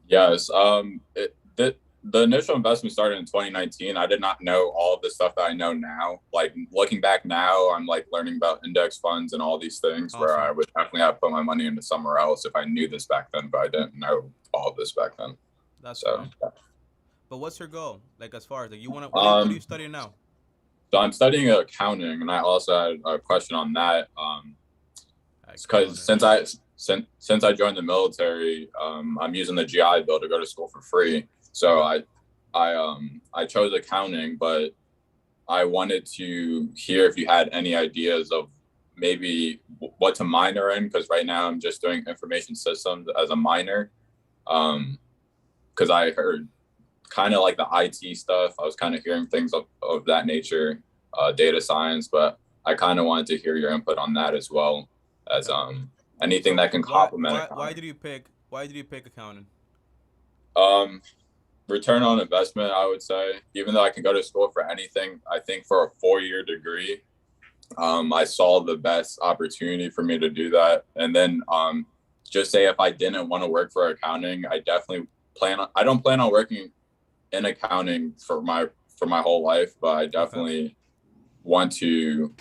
Yes. The initial investment started in 2019. I did not know all of the stuff that I know now. Like looking back now, I'm like learning about index funds and all these things. Awesome. Where I would definitely have put my money into somewhere else if I knew this back then, but I didn't know all of this back then. That's so. Yeah. But what's your goal? Like as far as like you want to, what are you studying now? So I'm studying accounting, and I also had a question on that. Because since I joined the military, I'm using the GI Bill to go to school for free. So I chose accounting, but I wanted to hear if you had any ideas of maybe what to minor in, because right now I'm just doing information systems as a minor. Because I heard kind of like the IT stuff. I was kind of hearing things of that nature, data science, but I kind of wanted to hear your input on that as well as anything that can complement. Why did you pick accounting? Return on investment, I would say. Even though I can go to school for anything, I think for a 4-year degree, I saw the best opportunity for me to do that. And then just say if I didn't want to work for accounting, I definitely I don't plan on working in accounting for my whole life, but I definitely want to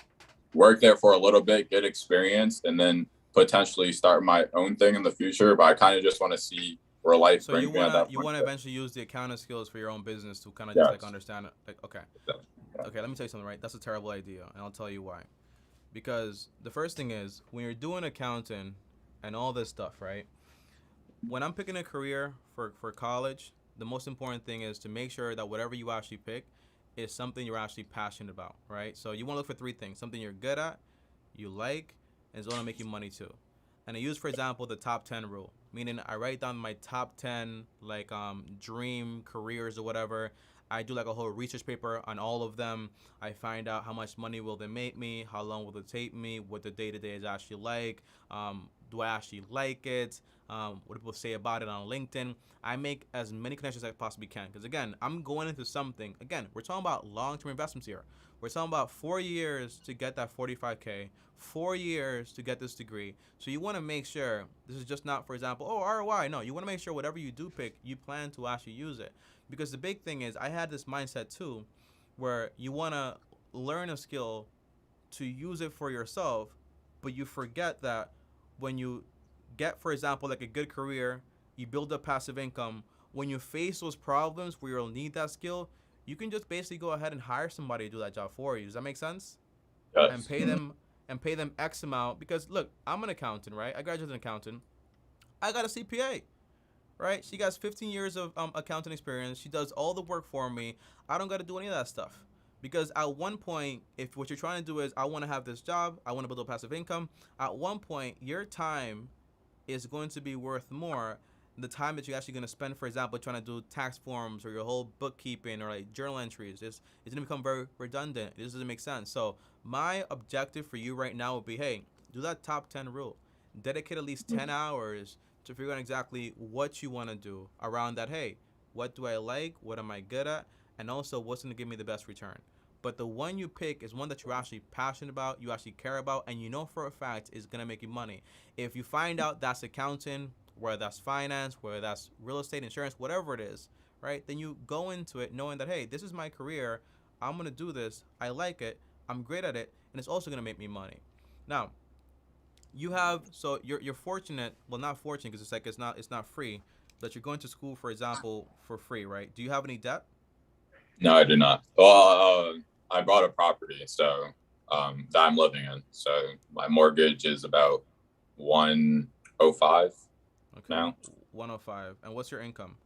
work there for a little bit, get experience, and then potentially start my own thing in the future. But I kind of just want to see where life So brings me at that you point. wanna eventually use the accounting skills for your own business to kind of just like Yes. understand it. Like, okay, Yeah. okay, let me tell you something, right? That's a terrible idea, and I'll tell you why. Because the first thing is when you're doing accounting and all this stuff, right? When I'm picking a career for college, the most important thing is to make sure that whatever you actually pick is something you're actually passionate about, right? So you want to look for three things: something you're good at, you like, and it's going to make you money too. And I use, for example, the top 10 rule, meaning I write down my top 10 like dream careers or whatever. I do like a whole research paper on all of them. I find out how much money will they make me, how long will it take me, what the day-to-day is actually like, do I actually like it, what do people say about it on LinkedIn. I make as many connections as I possibly can, because again, I'm going into something. Again, we're talking about long-term investments here. We're talking about 4 years to get that 45K, 4 years to get this degree. So you want to make sure this is just not, for example, oh, ROI. No, you want to make sure whatever you do pick, you plan to actually use it. Because the big thing is, I had this mindset too, where you want to learn a skill to use it for yourself, but you forget that when you get, for example, like a good career, you build up passive income. When you face those problems where you'll need that skill, you can just basically go ahead and hire somebody to do that job for you. Does that make sense? And Yes. pay them X amount. Because look, I'm an accountant, right? I graduated as an accountant. I got a CPA, right? She got 15 years of accounting experience. She does all the work for me. I don't got to do any of that stuff. Because at one point, if what you're trying to do is, I want to have this job, I want to build a passive income, at one point, your time is going to be worth more than the time that you're actually going to spend, for example, trying to do tax forms or your whole bookkeeping or like journal entries. It's going to become very redundant. This doesn't make sense. So my objective for you right now would be, hey, do that top 10 rule. Dedicate at least 10 hours to figure out exactly what you want to do around that. Hey, what do I like? What am I good at? And also, what's going to give me the best return? But the one you pick is one that you're actually passionate about, you actually care about, and you know for a fact is going to make you money. If you find out that's accounting, whether that's finance, whether that's real estate, insurance, whatever it is, right? Then you go into it knowing that, hey, this is my career. I'm going to do this. I like it. I'm great at it. And it's also going to make me money. Now, you have, so you're fortunate, well, not fortunate because it's like it's not free, that you're going to school, for example, for free, right? Do you have any debt? No, I do not. Well, I bought a property, so that I'm living in. So my mortgage is about 105 Okay. now. 105. And what's your income?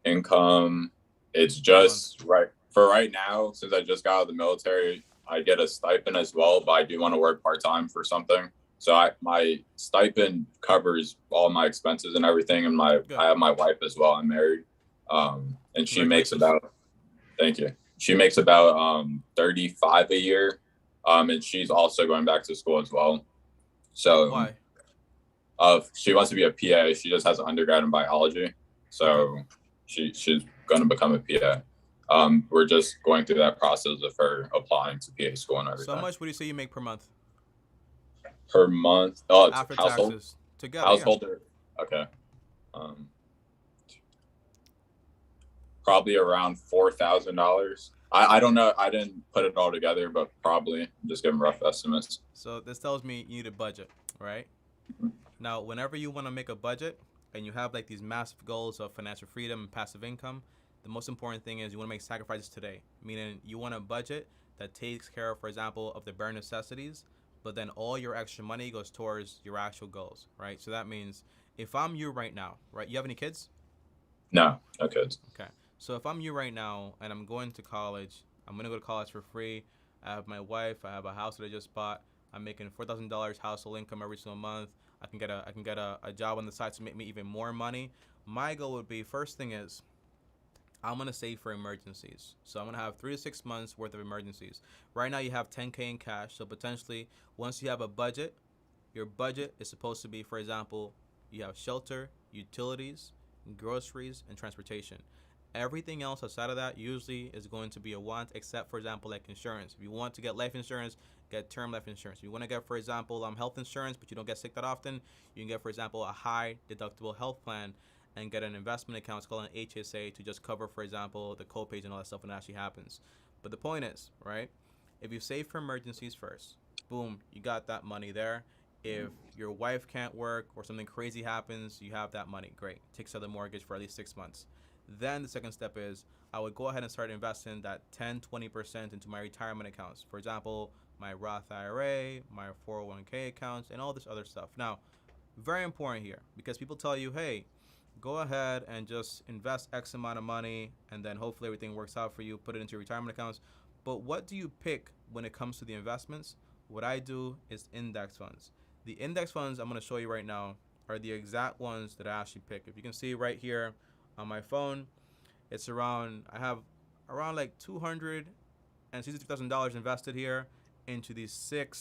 Income, it's Per just right for right now. Since I just got out of the military, I get a stipend as well, but I do want to work part time for something. So my stipend covers all my expenses and everything, and I have my wife as well. I'm married, and she makes Congratulations. about, thank you. She makes about 35 a year, and she's also going back to school as well. So Why? she wants to be a PA. She just has an undergrad in biology, so Okay. she's going to become a PA. We're just going through that process of her applying to PA school and everything. So how much would you say you make per month? Per month? Oh, it's After household. taxes. Together, yeah. Householder. Okay. Probably around $4,000. I don't know. I didn't put it all together, but probably. I'm just giving rough estimates. So this tells me you need a budget, right? Now, whenever you want to make a budget and you have like these massive goals of financial freedom and passive income, the most important thing is you want to make sacrifices today. Meaning you want a budget that takes care of, for example, of the bare necessities, but then all your extra money goes towards your actual goals, right? So that means if I'm you right now, right? You have any kids? No kids. Okay. So if I'm you right now and I'm going to college, I'm gonna go to college for free. I have my wife. I have a house that I just bought. I'm making $4,000 household income every single month. I can get a job on the side to make me even more money. My goal would be, first thing is, I'm gonna save for emergencies. So I'm gonna have 3 to 6 months worth of emergencies. Right now you have 10K in cash. So potentially, once you have a budget, your budget is supposed to be, for example, you have shelter, utilities, groceries, and transportation. Everything else outside of that usually is going to be a want, except, for example, like insurance. If you want to get life insurance, get term life insurance. If you want to get, for example, health insurance, but you don't get sick that often, you can get, for example, a high deductible health plan and get an investment account. It's called an HSA to just cover, for example, the co-pays and all that stuff when it actually happens. But the point is, right, if you save for emergencies first, boom, you got that money there. If your wife can't work or something crazy happens, you have that money. Great. Take out the mortgage for at least 6 months. Then the second step is I would go ahead and start investing that 10-20% into my retirement accounts. For example, my Roth IRA, my 401k accounts, and all this other stuff. Now, very important here because people tell you, hey, go ahead and just invest X amount of money and then hopefully everything works out for you, put it into your retirement accounts. But what do you pick when it comes to the investments? What I do is index funds. The index funds I'm going to show you right now are the exact ones that I actually pick. If you can see right here on my phone, it's around, I have around like $263,000 invested here into these 7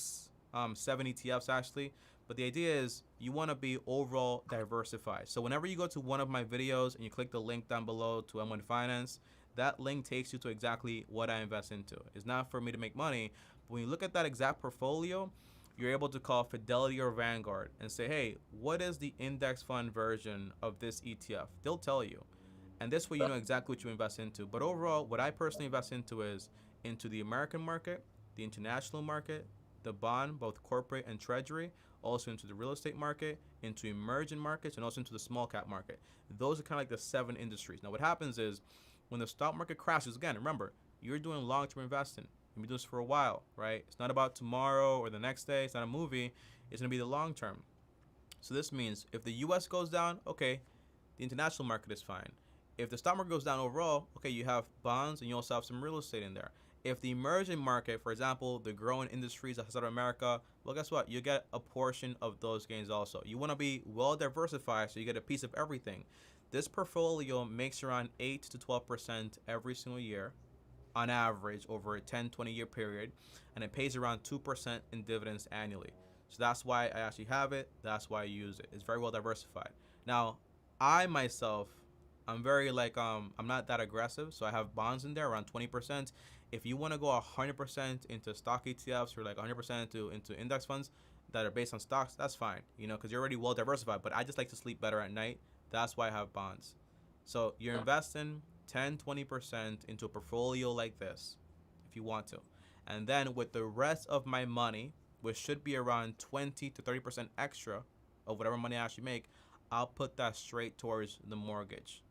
ETFs actually. But the idea is you want to be overall diversified. So whenever you go to one of my videos and you click the link down below to M1 Finance, that link takes you to exactly what I invest into. It's not for me to make money. But when you look at that exact portfolio, you're able to call Fidelity or Vanguard and say, hey, what is the index fund version of this ETF? They'll tell you. And this way you know exactly what you invest into. But overall, what I personally invest into is into the American market, the international market, the bond, both corporate and treasury, also into the real estate market, into emerging markets, and also into the small cap market. Those are kind of like the 7 industries. Now what happens is when the stock market crashes, again, remember, you're doing long-term investing. You've been doing this for a while, right? It's not about tomorrow or the next day. It's not a movie. It's going to be the long term. So this means if the US goes down, okay, the international market is fine. If the stock market goes down overall, okay, you have bonds and you also have some real estate in there. If the emerging market, for example, the growing industries outside of America, well, guess what? You get a portion of those gains also. You want to be well diversified so you get a piece of everything. This portfolio makes around 8 to 12% every single year on average over a 10-20 year period, and it pays around 2% in dividends annually. So that's why I actually have it. That's why I use it. It's very well diversified. Now, I myself, I'm very I'm not that aggressive, so I have bonds in there around 20%. If you want to go 100% into stock ETFs or like 100% into index funds that are based on stocks, that's fine, you know, because you're already well diversified. But I just like to sleep better at night. That's why I have bonds. So you're investing 10-20% into a portfolio like this if you want to, and then with the rest of my money, which should be around 20 to 30% extra of whatever money I actually make, I'll put that straight towards the mortgage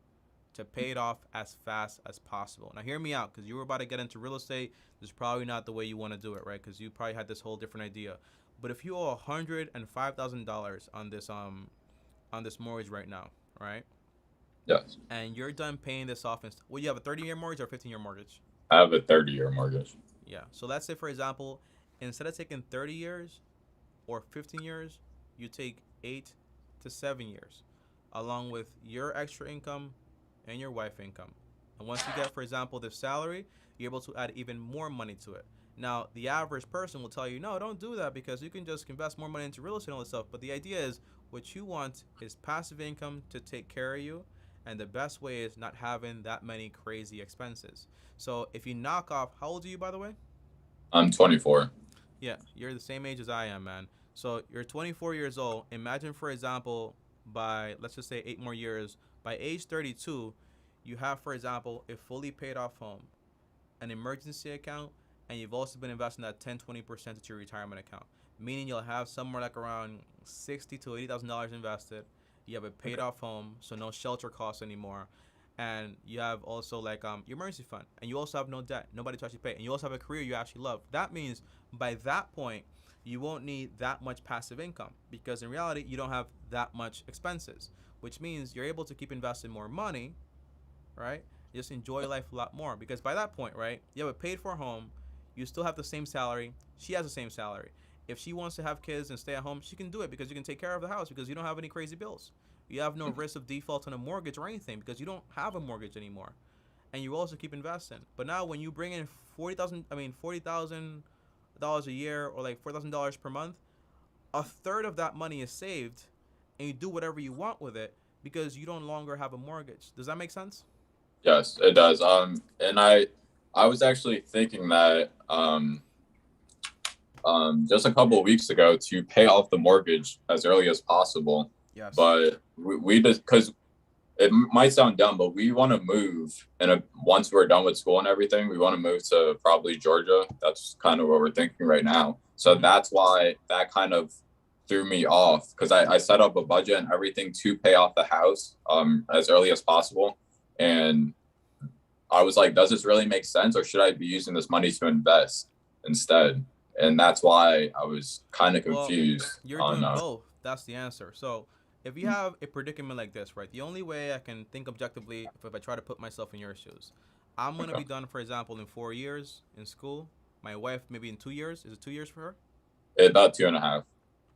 to pay it off as fast as possible. Now hear me out, because you were about to get into real estate. This is probably not the way you want to do it, right? Because you probably had this whole different idea. But if you owe $105,000 on this mortgage right now, right? Yes. And you're done paying this off. Well, you have a 30-year mortgage or a 15-year mortgage? I have a 30-year mortgage. Yeah. So let's say, for example, instead of taking 30 years or 15 years, you take 8 to 7 years, along with your extra income and your wife income. And once you get, for example, this salary, you're able to add even more money to it. Now, the average person will tell you, no, don't do that because you can just invest more money into real estate and all this stuff. But the idea is what you want is passive income to take care of you. And the best way is not having that many crazy expenses. So if you knock off, how old are you, by the way? I'm 24. Yeah, you're the same age as I am, man. So you're 24 years old. Imagine, for example, by, let's just say 8 more years, by age 32, you have, for example, a fully paid off home, an emergency account, and you've also been investing that 10-20% into your retirement account, meaning you'll have somewhere like around $60,000 to $80,000 invested. You have a paid off home, so no shelter costs anymore. And you have also like your emergency fund, and you also have no debt, nobody to actually pay, and you also have a career you actually love. That means by that point, you won't need that much passive income because in reality, you don't have that much expenses, which means you're able to keep investing more money, right? You just enjoy life a lot more because by that point, right, you have a paid for home, you still have the same salary, she has the same salary. If she wants to have kids and stay at home, she can do it because you can take care of the house because you don't have any crazy bills. You have no risk of default on a mortgage or anything because you don't have a mortgage anymore. And you also keep investing. But now when you bring in $40,000 a year or like $4,000 per month, a third of that money is saved and you do whatever you want with it because you don't longer have a mortgage. Does that make sense? Yes, it does. And I was actually thinking that just a couple of weeks ago to pay off the mortgage as early as possible. Yes. But we just, because it might sound dumb, but we want to move. And once we're done with school and everything, we want to move to probably Georgia. That's kind of what we're thinking right now. So that's why that kind of threw me off because I set up a budget and everything to pay off the house as early as possible. And I was like, does this really make sense, or should I be using this money to invest instead? And that's why I was kind of Well, confused you're on doing both. That's the answer. So if you have a predicament like this, right, the only way I can think objectively, if I try to put myself in your shoes, I'm going to okay. be done, for example, in 4 years in school. My wife, maybe in 2 years. Is it 2 years for her? About 2.5,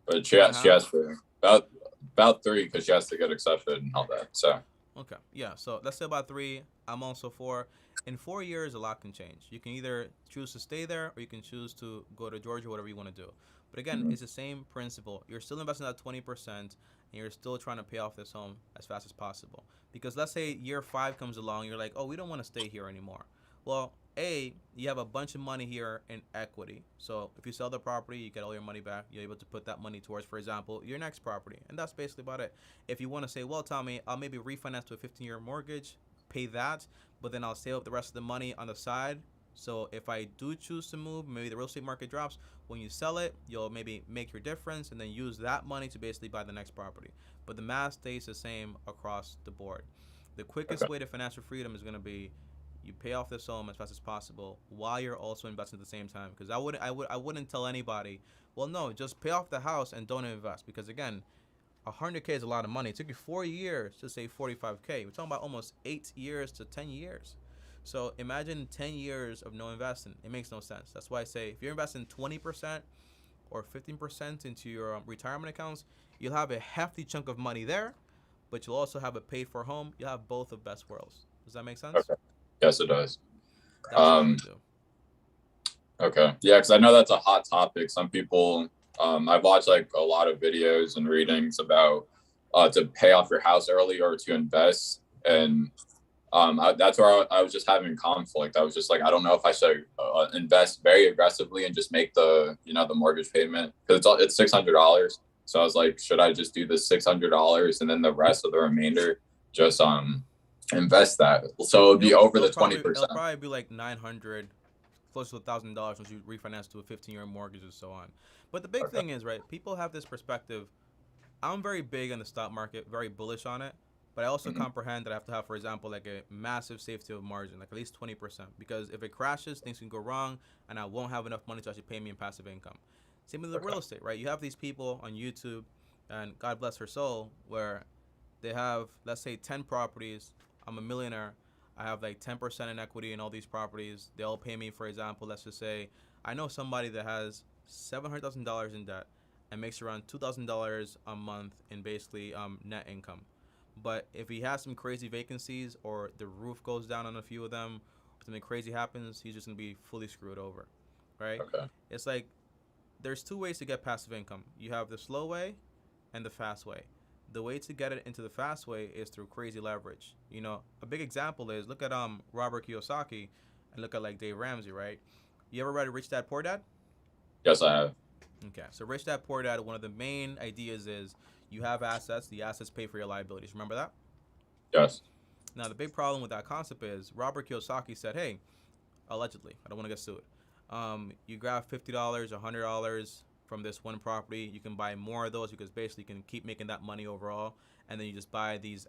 but Two and a she half? has to about 3 because she has to get accepted and all that. So Okay. Yeah. So let's say about 3. I'm also 4. In 4 years, a lot can change. You can either choose to stay there or you can choose to go to Georgia, whatever you want to do. But again, mhm. it's the same principle. You're still investing that 20% and you're still trying to pay off this home as fast as possible. Because let's say year 5 comes along, you're like, oh, we don't want to stay here anymore. Well, A, you have a bunch of money here in equity. So if you sell the property, you get all your money back. You're able to put that money towards, for example, your next property. And that's basically about it. If you want to say, well, Tommy, I'll maybe refinance to a 15-year mortgage, pay that, but then I'll save up the rest of the money on the side. So if I do choose to move, maybe the real estate market drops. When you sell it, you'll maybe make your difference and then use that money to basically buy the next property. But the math stays the same across the board. The quickest Okay. way to financial freedom is going to be you pay off this home as fast as possible while you're also investing at the same time. Because I wouldn't tell anybody, well, no, just pay off the house and don't invest. Because again, 100K is a lot of money. It took you 4 years to save 45K. We're talking about almost 8 years to 10 years. So imagine 10 years of no investing. It makes no sense. That's why I say if you're investing 20% or 15% into your retirement accounts, you'll have a hefty chunk of money there, but you'll also have a paid for home. You'll have both of best worlds. Does that make sense? Okay. Yes, it does. That's what I would do. Okay. Yeah, because I know that's a hot topic. Some people, I've watched like a lot of videos and readings about to pay off your house early or to invest. And that's where I was just having conflict. I was just like, I don't know if I should invest very aggressively and just make the mortgage payment because it's $600. So I was like, should I just do the $600 and then the rest of the remainder just invest that? So it would be over the 20%. It'll probably be like 900, close to $1,000 once you refinance to a 15-year mortgage and so on. But the big Okay. thing is, right, people have this perspective. I'm very big on the stock market, very bullish on it, but I also Mhm. comprehend that I have to have, for example, like a massive safety of margin, like at least 20%, because if it crashes, things can go wrong, and I won't have enough money to actually pay me in passive income. Same with the Okay. real estate, right? You have these people on YouTube, and God bless her soul, where they have, let's say, 10 properties. I'm a millionaire. I have like 10% in equity in all these properties. They all pay me, for example, let's just say, I know somebody that has $700,000 in debt and makes around $2,000 a month in basically net income. But if he has some crazy vacancies or the roof goes down on a few of them, or something crazy happens, he's just gonna be fully screwed over, right? Okay. It's like there's 2 ways to get passive income. You have the slow way and the fast way. The way to get it into the fast way is through crazy leverage. You know, a big example is look at Robert Kiyosaki and look at like Dave Ramsey, right? You ever read Rich Dad Poor Dad? Yes, I have. Okay, so Rich Dad Poor Dad, one of the main ideas is you have assets, the assets pay for your liabilities. Remember that? Yes. Now, the big problem with that concept is Robert Kiyosaki said, hey, allegedly, I don't want to get sued. You grab $50, $100 from this one property. You can buy more of those because basically you can keep making that money overall, and then you just buy these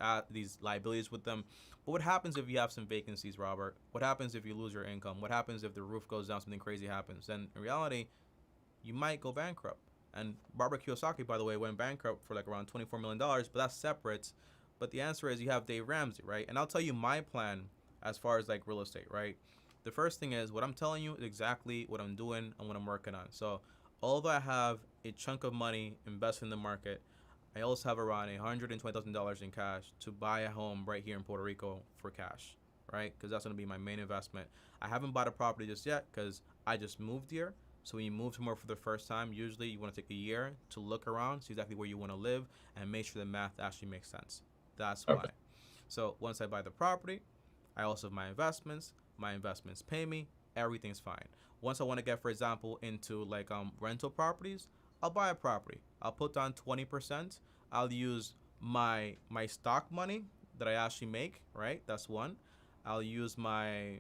liabilities with them. But what happens if you have some vacancies, Robert? What happens if you lose your income? What happens if the roof goes down, something crazy happens? Then in reality, you might go bankrupt. And Robert Kiyosaki, by the way, went bankrupt for like around $24 million, but that's separate. But the answer is you have Dave Ramsey, right? And I'll tell you my plan as far as like real estate, right? The first thing is what I'm telling you is exactly what I'm doing and what I'm working on. So although I have a chunk of money invested in the market, I also have around $120,000 in cash to buy a home right here in Puerto Rico for cash, right? Because that's going to be my main investment. I haven't bought a property just yet because I just moved here. So when you move somewhere for the first time, usually you want to take a year to look around, see exactly where you want to live, and make sure the math actually makes sense. That's why. Okay. So once I buy the property, I also have my investments. My investments pay me. Everything's fine. Once I want to get, for example, into like rental properties, I'll buy a property. I'll put down 20%. I'll use my stock money that I actually make, right? That's one. I'll use my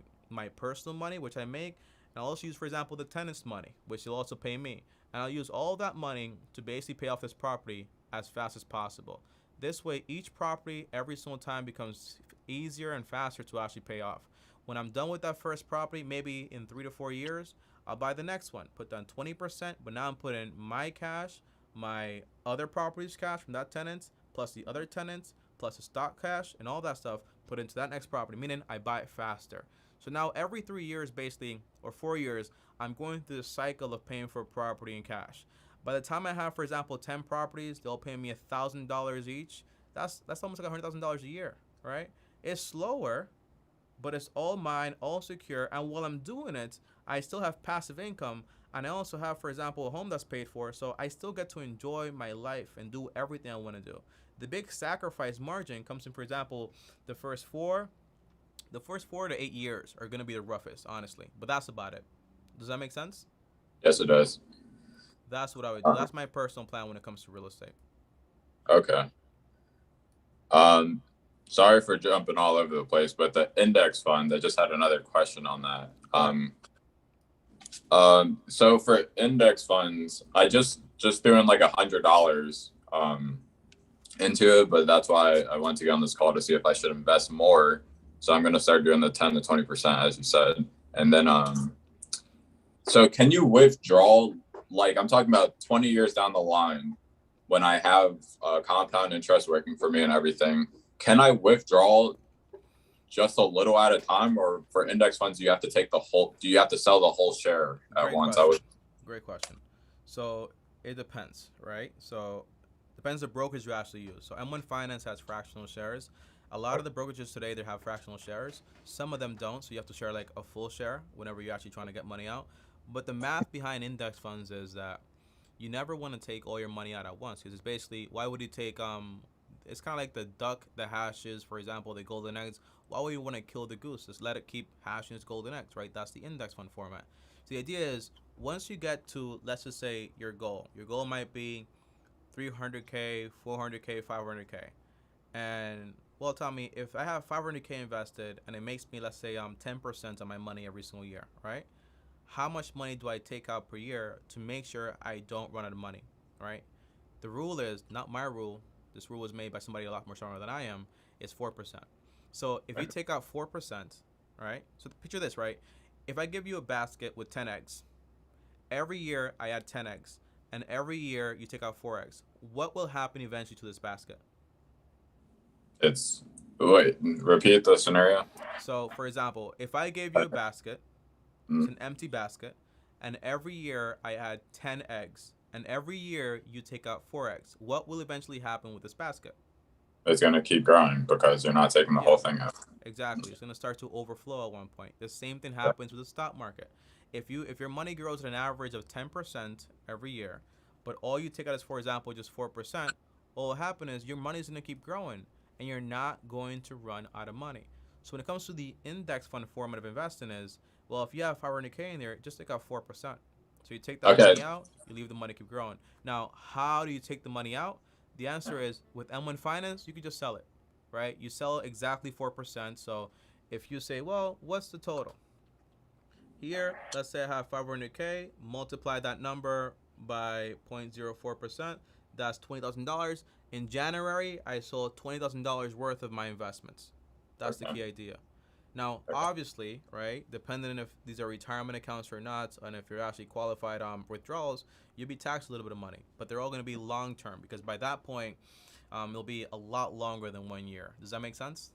personal money, which I make, And I'll also use, for example, the tenant's money, which will also pay me. And I'll use all that money to basically pay off this property as fast as possible. This way, each property every single time becomes easier and faster to actually pay off. When I'm done with that first property, maybe in 3 to 4 years, I'll buy the next one, put down 20%, but now I'm putting my cash, my other property's cash from that tenant, plus the other tenants, plus the stock cash, and all that stuff put into that next property, meaning I buy it faster. So now every 3 years, basically, or 4 years, I'm going through the cycle of paying for a property in cash. By the time I have, for example, 10 properties, they'll pay me $1,000 each. That's almost like $100,000 a year, right? It's slower, but it's all mine, all secure. And while I'm doing it, I still have passive income. And I also have, for example, a home that's paid for. So I still get to enjoy my life and do everything I want to do. The big sacrifice margin comes in, for example, the first 4 to 8 years are going to be the roughest, honestly. But that's about it. Does that make sense? Yes, it does. That's what I would do. That's my personal plan when it comes to real estate. Okay. Sorry for jumping all over the place, but the index fund, I just had another question on that. So for index funds, I just threw in like $100 into it, but that's why I want to get on this call to see if I should invest more. So I'm going to start doing the 10 to 20%, as you said. And then, so can you withdraw, like I'm talking about 20 years down the line, when I have compound interest working for me and everything, can I withdraw just a little at a time, or for index funds, you have to take the whole, do you have to sell the whole share at once? Great question. So it depends, right? So depends the brokerage you actually use. So M1 Finance has fractional shares. A lot of the brokerages today, they have fractional shares. Some of them don't, so you have to share like a full share whenever you're actually trying to get money out. But the math behind index funds is that you never want to take all your money out at once, because it's basically, why would you take, it's kind of like the duck that hatches, for example, the golden eggs. Why would you want to kill the goose? Just let it keep hatching its golden eggs, right? That's the index fund format. So the idea is, once you get to, let's just say your goal might be 300K, 400K, 500K. And well, tell me, if I have 500K invested and it makes me, let's say, 10% of my money every single year, right? How much money do I take out per year to make sure I don't run out of money, right? The rule is, not my rule, this rule was made by somebody a lot more stronger than I am, is 4%. So if you take out 4%, right? So picture this, right? If I give you a basket with 10 eggs, every year I add 10 eggs, and every year you take out 4 eggs, what will happen eventually to this basket? Wait, repeat the scenario. So for example, if I gave you a basket, it's an empty basket, and every year I add 10 eggs, and every year you take out 4 eggs, what will eventually happen with this basket? It's going to keep growing because you're not taking the whole thing out. Exactly. It's going to start to overflow at one point. The same thing happens with the stock market. If your money grows at an average of 10% every year, but all you take out is, for example, just 4%, what will happen is your money is going to keep growing, and you're not going to run out of money. So when it comes to the index fund format of investing is, well, if you have 500K in there, just take out 4%. So you take that money out, you leave the money keep growing. Now, how do you take the money out? The answer is, with M1 Finance, you can just sell it, right? You sell exactly 4%. So if you say, well, what's the total? Here, let's say I have 500K, multiply that number by 0.04%. That's $20,000. In January, I sold $20,000 worth of my investments. That's the key idea. Now, obviously, right, depending if these are retirement accounts or not, and if you're actually qualified on withdrawals, you'll be taxed a little bit of money. But they're all going to be long-term, because by that point, it'll be a lot longer than 1 year. Does that make sense?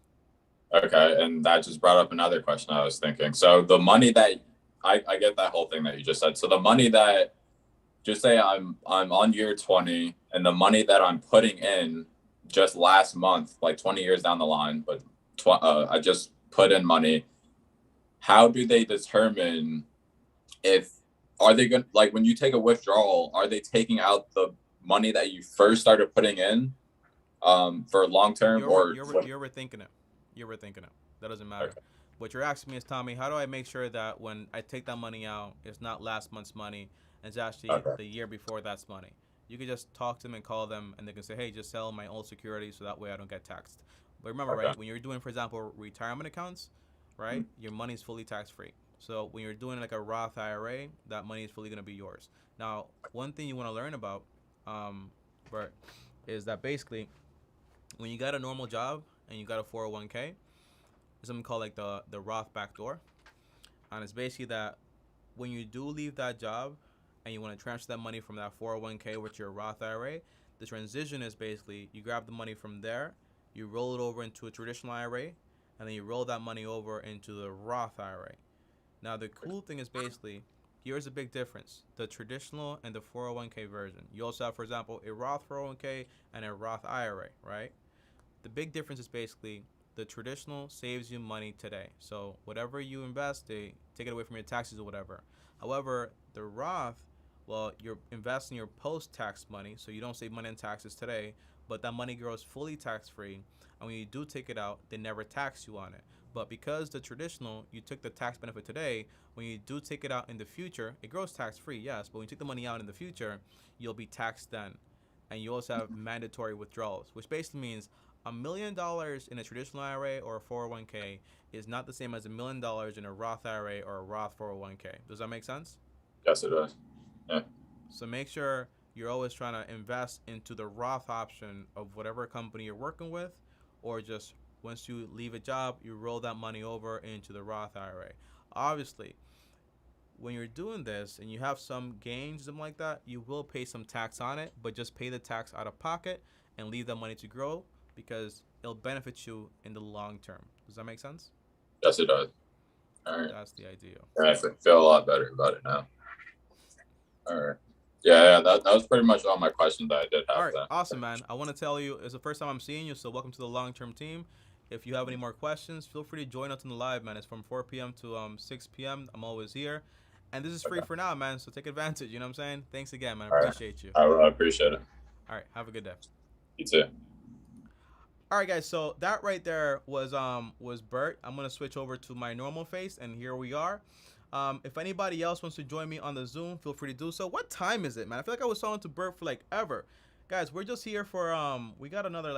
Okay, and that just brought up another question I was thinking. So the money that, I get that whole thing that you just said. So the money that, just say I'm on year 20, and the money that I'm putting in just last month, like 20 years down the line, but I just put in money. How do they determine are they going to, like, when you take a withdrawal, are they taking out the money that you first started putting in for long term, or you're rethinking it? You're rethinking it. That doesn't matter. Okay. What you're asking me is, Tommy, how do I make sure that when I take that money out, it's not last month's money, and it's actually the year before that's money? You can just talk to them and call them, and they can say, hey, just sell my old security so that way I don't get taxed. But remember, right, when you're doing, for example, retirement accounts, right, your money is fully tax-free. So when you're doing like a Roth IRA, that money is fully going to be yours. Now, one thing you want to learn about, Bert, is that basically when you got a normal job and you got a 401k, there's something called like the Roth backdoor. And it's basically that when you do leave that job and you want to transfer that money from that 401k with your Roth IRA, the transition is basically you grab the money from there, you roll it over into a traditional IRA, and then you roll that money over into the Roth IRA. Now, the cool thing is basically, here's a big difference, the traditional and the 401k version. You also have, for example, a Roth 401k and a Roth IRA, right? The big difference is basically the traditional saves you money today. So whatever you invest, they take it away from your taxes or whatever. However, the Roth, well, you're investing your post-tax money, so you don't save money in taxes today, but that money grows fully tax-free. And when you do take it out, they never tax you on it. But because the traditional, you took the tax benefit today, when you do take it out in the future, it grows tax-free, yes, but when you take the money out in the future, you'll be taxed then. And you also have mandatory withdrawals, which basically means $1 million in a traditional IRA or a 401k is not the same as $1 million in a Roth IRA or a Roth 401k. Does that make sense? Yes, it does. Yeah. So make sure you're always trying to invest into the Roth option of whatever company you're working with, or just once you leave a job, you roll that money over into the Roth IRA. Obviously, when you're doing this and you have some gains, something like that, you will pay some tax on it, but just pay the tax out of pocket and leave that money to grow because it'll benefit you in the long term. Does that make sense? Yes, it does. All right. That's the idea. Yeah, I feel a lot better about it now. All right. Yeah, that was pretty much all my questions that I did have. All right, then. awesome, man. I want to tell you, it's the first time I'm seeing you, so welcome to the long-term team. If you have any more questions, feel free to join us in the live, man. It's from 4 p.m. to 6 p.m. I'm always here. And this is free for now, man, so take advantage, you know what I'm saying? Thanks again, man. I appreciate you. I appreciate it. All right, have a good day. You too. All right, guys, so that right there was Bert. I'm going to switch over to my normal face, and here we are. If anybody else wants to join me on the Zoom, feel free to do so. What time is it, man? I feel like I was talking to Bert for like ever. Guys, we're just here for we got another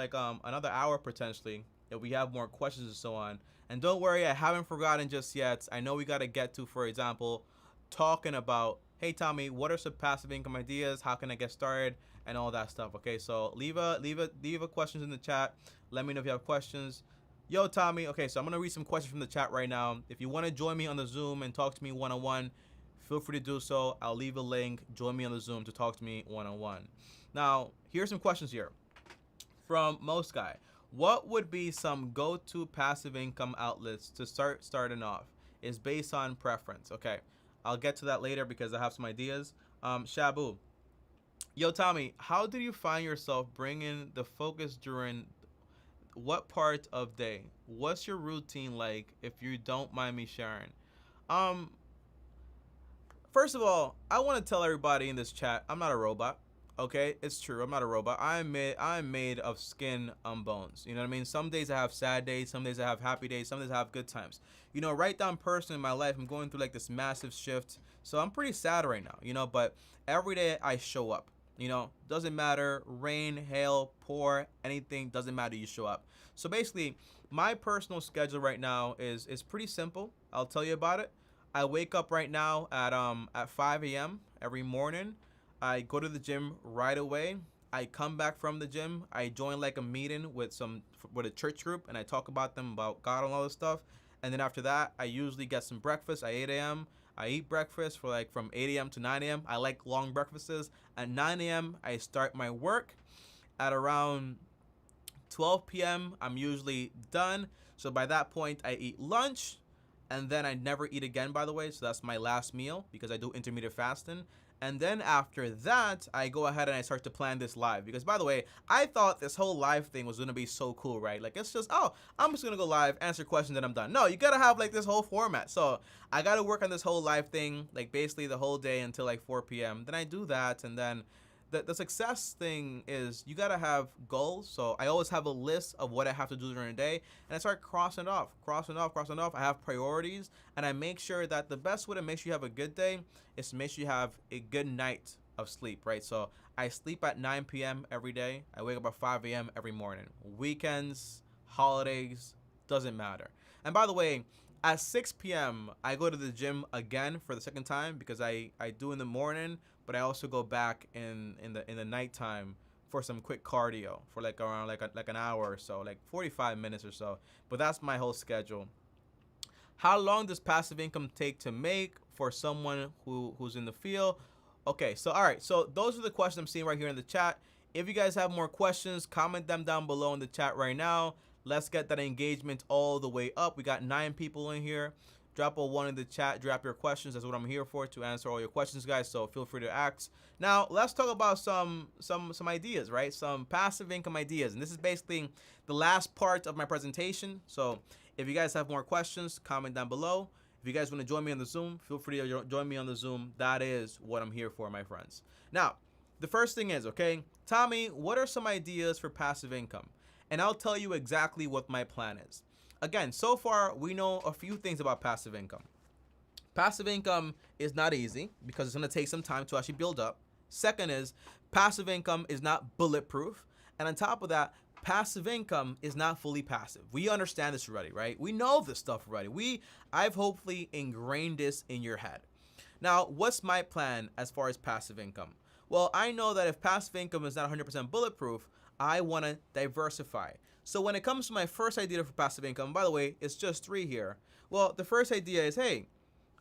another hour potentially if we have more questions and so on. And don't worry, I haven't forgotten just yet. I know we got to get to, for example, talking about, hey Tommy, what are some passive income ideas? How can I get started? And all that stuff. Okay, so leave a questions in the chat. Let me know if you have questions. Yo, Tommy. Okay, so I'm gonna read some questions from the chat right now. If you want to join me on the Zoom and talk to me one-on-one, feel free to do so. I'll leave a link. Join me on the Zoom to talk to me one-on-one. Now, here's some questions here from Most Guy. What would be some go-to passive income outlets to starting off? Is based on preference. Okay, I'll get to that later because I have some ideas. Shabu. Yo, Tommy, how did you find yourself bringing the focus during what part of day? What's your routine like, if you don't mind me sharing? First of all, I want to tell everybody in this chat, I'm not a robot. Okay, it's true. I'm not a robot. I'm made of skin and bones. You know what I mean? Some days I have sad days. Some days I have happy days. Some days I have good times. You know, right down personally in my life, I'm going through like this massive shift. So I'm pretty sad right now, you know, but every day I show up. You know, doesn't matter, rain, hail, pour, anything, doesn't matter, you show up. So basically, my personal schedule right now is pretty simple. I'll tell you about it. I wake up right now at 5 a.m. every morning. I go to the gym right away. I come back from the gym. I join like a meeting with a church group, and I talk about God and all this stuff. And then after that, I usually get some breakfast at 8 a.m. I eat breakfast for like from 8 a.m. to 9 a.m. I like long breakfasts. At 9 a.m. I start my work. At around 12 p.m. I'm usually done. So by that point, I eat lunch, and then I never eat again, by the way. So that's my last meal because I do intermittent fasting. And then after that, I go ahead and I start to plan this live. Because, by the way, I thought this whole live thing was going to be so cool, right? Like, it's just, oh, I'm just going to go live, answer questions, and I'm done. No, you got to have, like, this whole format. So I got to work on this whole live thing, like, basically the whole day until, like, 4 p.m. Then I do that, and then the success thing is you got to have goals. So I always have a list of what I have to do during the day, and I start crossing it off. I have priorities, and I make sure that the best way to make sure you have a good day is to make sure you have a good night of sleep, right? So I sleep at 9 p.m. every day. I wake up at 5 a.m. every morning. Weekends, holidays, doesn't matter. And by the way, At 6 p.m., I go to the gym again for the second time because I do in the morning, but I also go back in the nighttime for some quick cardio for like around like an hour or so, like 45 minutes or so. But that's my whole schedule. How long does passive income take to make for someone who's in the field? Okay, so all right, so those are the questions I'm seeing right here in the chat. If you guys have more questions, comment them down below in the chat right now. Let's get that engagement all the way up. We got 9 people in here. Drop a 1 in the chat. Drop your questions. That's what I'm here for, to answer all your questions, guys. So feel free to ask. Now, let's talk about some ideas, right? Some passive income ideas. And this is basically the last part of my presentation. So if you guys have more questions, comment down below. If you guys want to join me on the Zoom, feel free to join me on the Zoom. That is what I'm here for, my friends. Now, the first thing is, okay, Tommy, what are some ideas for passive income? And I'll tell you exactly what my plan is. Again, so far, we know a few things about passive income. Passive income is not easy because it's going to take some time to actually build up. Second is, passive income is not bulletproof. And on top of that, passive income is not fully passive. We understand this already, right? We know this stuff already. I've hopefully ingrained this in your head. Now, what's my plan as far as passive income? Well, I know that if passive income is not 100% bulletproof, I want to diversify. So when it comes to my first idea for passive income, by the way, it's just 3 here. Well, the first idea is, hey,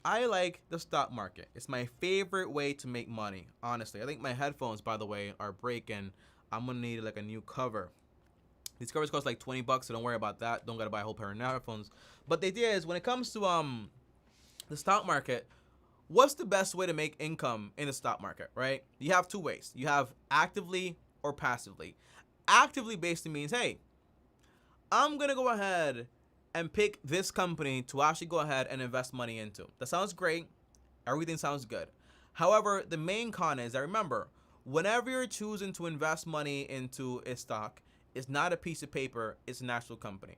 I like the stock market. It's my favorite way to make money, honestly. I think my headphones, by the way, are breaking. I'm going to need like a new cover. These covers cost like 20 bucks, so don't worry about that. Don't got to buy a whole pair of headphones. But the idea is when it comes to the stock market, what's the best way to make income in the stock market, right? You have 2 ways. You have actively or passively. Actively basically means, hey, I'm going to go ahead and pick this company to actually go ahead and invest money into. That sounds great. Everything sounds good. However, the main con is that, remember, whenever you're choosing to invest money into a stock, it's not a piece of paper, it's an actual company.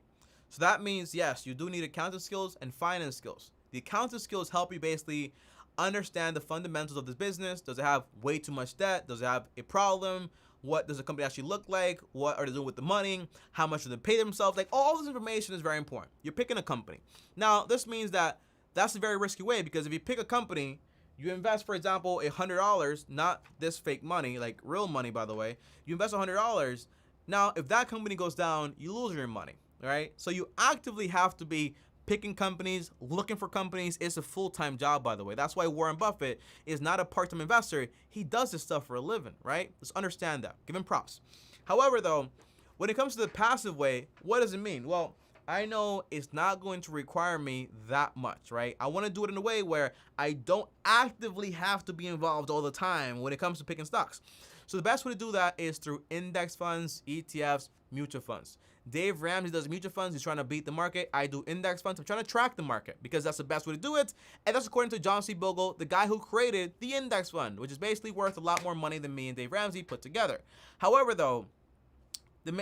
So that means, yes, you do need accounting skills and finance skills. The accounting skills help you basically understand the fundamentals of this business. Does it have way too much debt? Does it have a problem? What does the company actually look like? What are they doing with the money? How much do they pay themselves? Like, all this information is very important. You're picking a company. Now, this means that that's a very risky way, because if you pick a company, you invest, for example, $100, not this fake money, like real money, by the way. You invest $100. Now, if that company goes down, you lose your money, right? So you actively have to be picking companies, looking for companies. It's a full-time job, by the way. That's why Warren Buffett is not a part-time investor. He does this stuff for a living, right? Let's understand that. Give him props. However, though, when it comes to the passive way, what does it mean? Well, I know it's not going to require me that much, right? I want to do it in a way where I don't actively have to be involved all the time when it comes to picking stocks. So the best way to do that is through index funds, ETFs, mutual funds. Dave Ramsey does mutual funds. He's trying to beat the market. I do index funds. I'm trying to track the market because that's the best way to do it. And that's according to John C. Bogle, the guy who created the index fund, which is basically worth a lot more money than me and Dave Ramsey put together. However, though,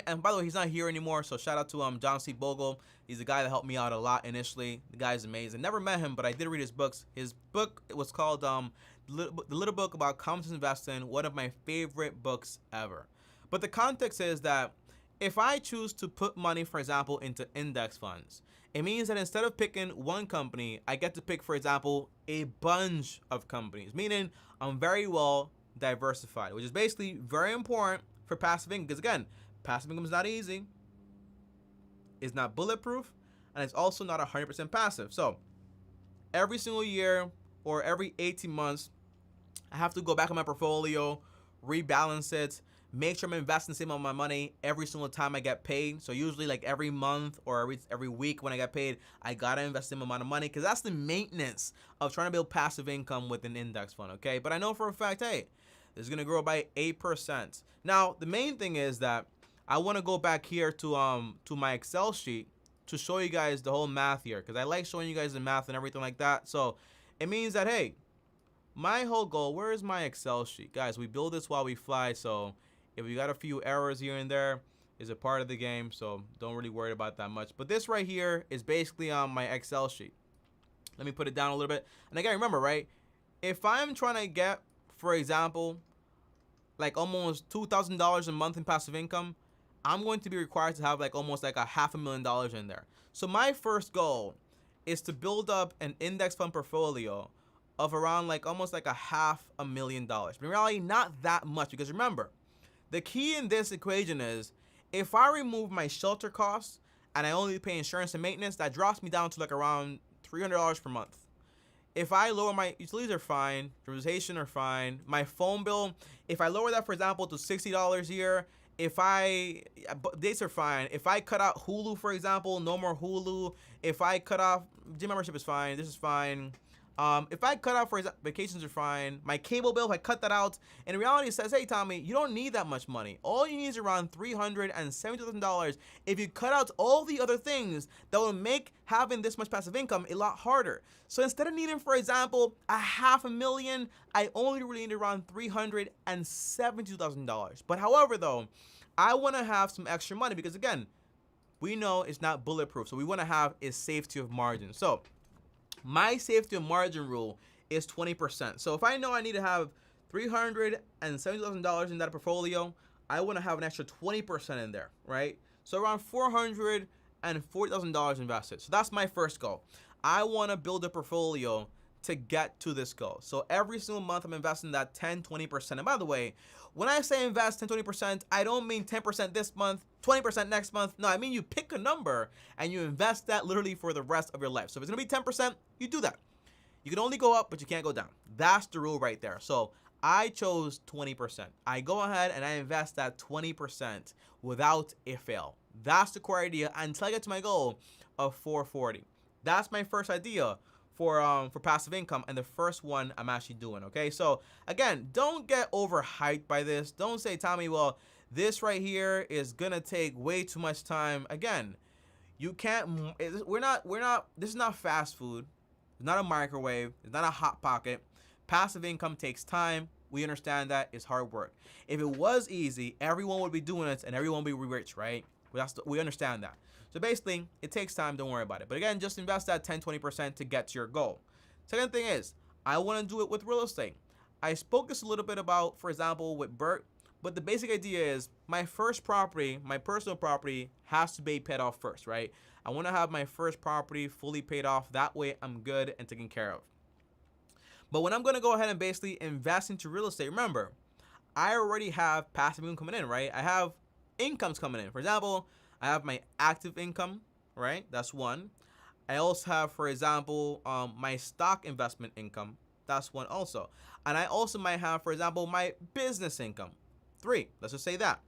and by the way, he's not here anymore, so shout out to John C. Bogle. He's the guy that helped me out a lot initially. The guy's amazing. Never met him, but I did read his books. His book was called The Little Book About Common Sense Investing, one of my favorite books ever. But the context is that if I choose to put money, for example, into index funds, it means that instead of picking one company, I get to pick, for example, a bunch of companies, meaning I'm very well diversified, which is basically very important for passive income. Because again, passive income is not easy, it's not bulletproof, and it's also not 100% passive. So every single year or every 18 months, I have to go back on my portfolio, rebalance it, make sure I'm investing the same amount of my money every single time I get paid. So usually like every month or every week when I get paid, I gotta invest the same amount of money, because that's the maintenance of trying to build passive income with an index fund, okay? But I know for a fact, hey, this is gonna grow by 8%. Now, the main thing is that I want to go back here to my Excel sheet to show you guys the whole math here, because I like showing you guys the math and everything like that. So it means that, hey, my whole goal, where is my Excel sheet? Guys, we build this while we fly, so if we got a few errors here and there, is a part of the game, so don't really worry about that much. But this right here is basically on my Excel sheet. Let me put it down a little bit. And again, remember, right, if I'm trying to get, for example, like almost $2,000 a month in passive income, I'm going to be required to have like almost like $500,000 in there. So my first goal is to build up an index fund portfolio of around like almost like $500,000. But in reality, not that much, because remember, the key in this equation is if I remove my shelter costs and I only pay insurance and maintenance, that drops me down to like around $300 per month. If I lower my utilities are fine, transportation are fine, my phone bill, if I lower that, for example, to $60 a year, dates are fine. If I cut out Hulu, for example, no more Hulu. If I cut off gym membership is fine. This is fine. If I cut out, for example, vacations are fine. My cable bill, if I cut that out, and in reality it says, hey Tommy, you don't need that much money. All you need is around $370,000 if you cut out all the other things that will make having this much passive income a lot harder. So instead of needing, for example, $500,000, I only really need around $372,000. But however though, I want to have some extra money because again, we know it's not bulletproof. So we want to have a safety of margin. So my safety of margin rule is 20%. So if I know I need to have $370,000 in that portfolio, I want to have an extra 20% in there, right? So around $440,000 invested. So that's my first goal. I want to build a portfolio to get to this goal. So every single month I'm investing that 10-20%. And by the way, when I say invest 10-20%, I don't mean 10% this month, 20% next month. No, I mean you pick a number and you invest that literally for the rest of your life. So if it's gonna be 10%, you do that. You can only go up, but you can't go down. That's the rule right there. So I chose 20%. I go ahead and I invest that 20% without a fail. That's the core idea until I get to my goal of 440. That's my first idea for passive income, and the first one I'm actually doing. Okay, so again, don't get overhyped by this. Don't say, Tommy, well, this right here is gonna take way too much time. Again, you can't. We're not. This is not fast food. It's not a microwave. It's not a hot pocket. Passive income takes time. We understand that it's hard work. If it was easy, everyone would be doing it and everyone would be rich, right? We understand that. So basically, it takes time. Don't worry about it. But again, just invest that 10-20% to get to your goal. Second thing is, I want to do it with real estate. I spoke this a little bit about, for example, with Bert. But the basic idea is my first property, my personal property, has to be paid off first, right? I want to have my first property fully paid off. That way, I'm good and taken care of. But when I'm going to go ahead and basically invest into real estate, remember, I already have passive income coming in, right? I have incomes coming in. For example, I have my active income, right? That's one. I also have, for example, my stock investment income. That's one also. And I also might have, for example, my business income. 3. Let's just say that.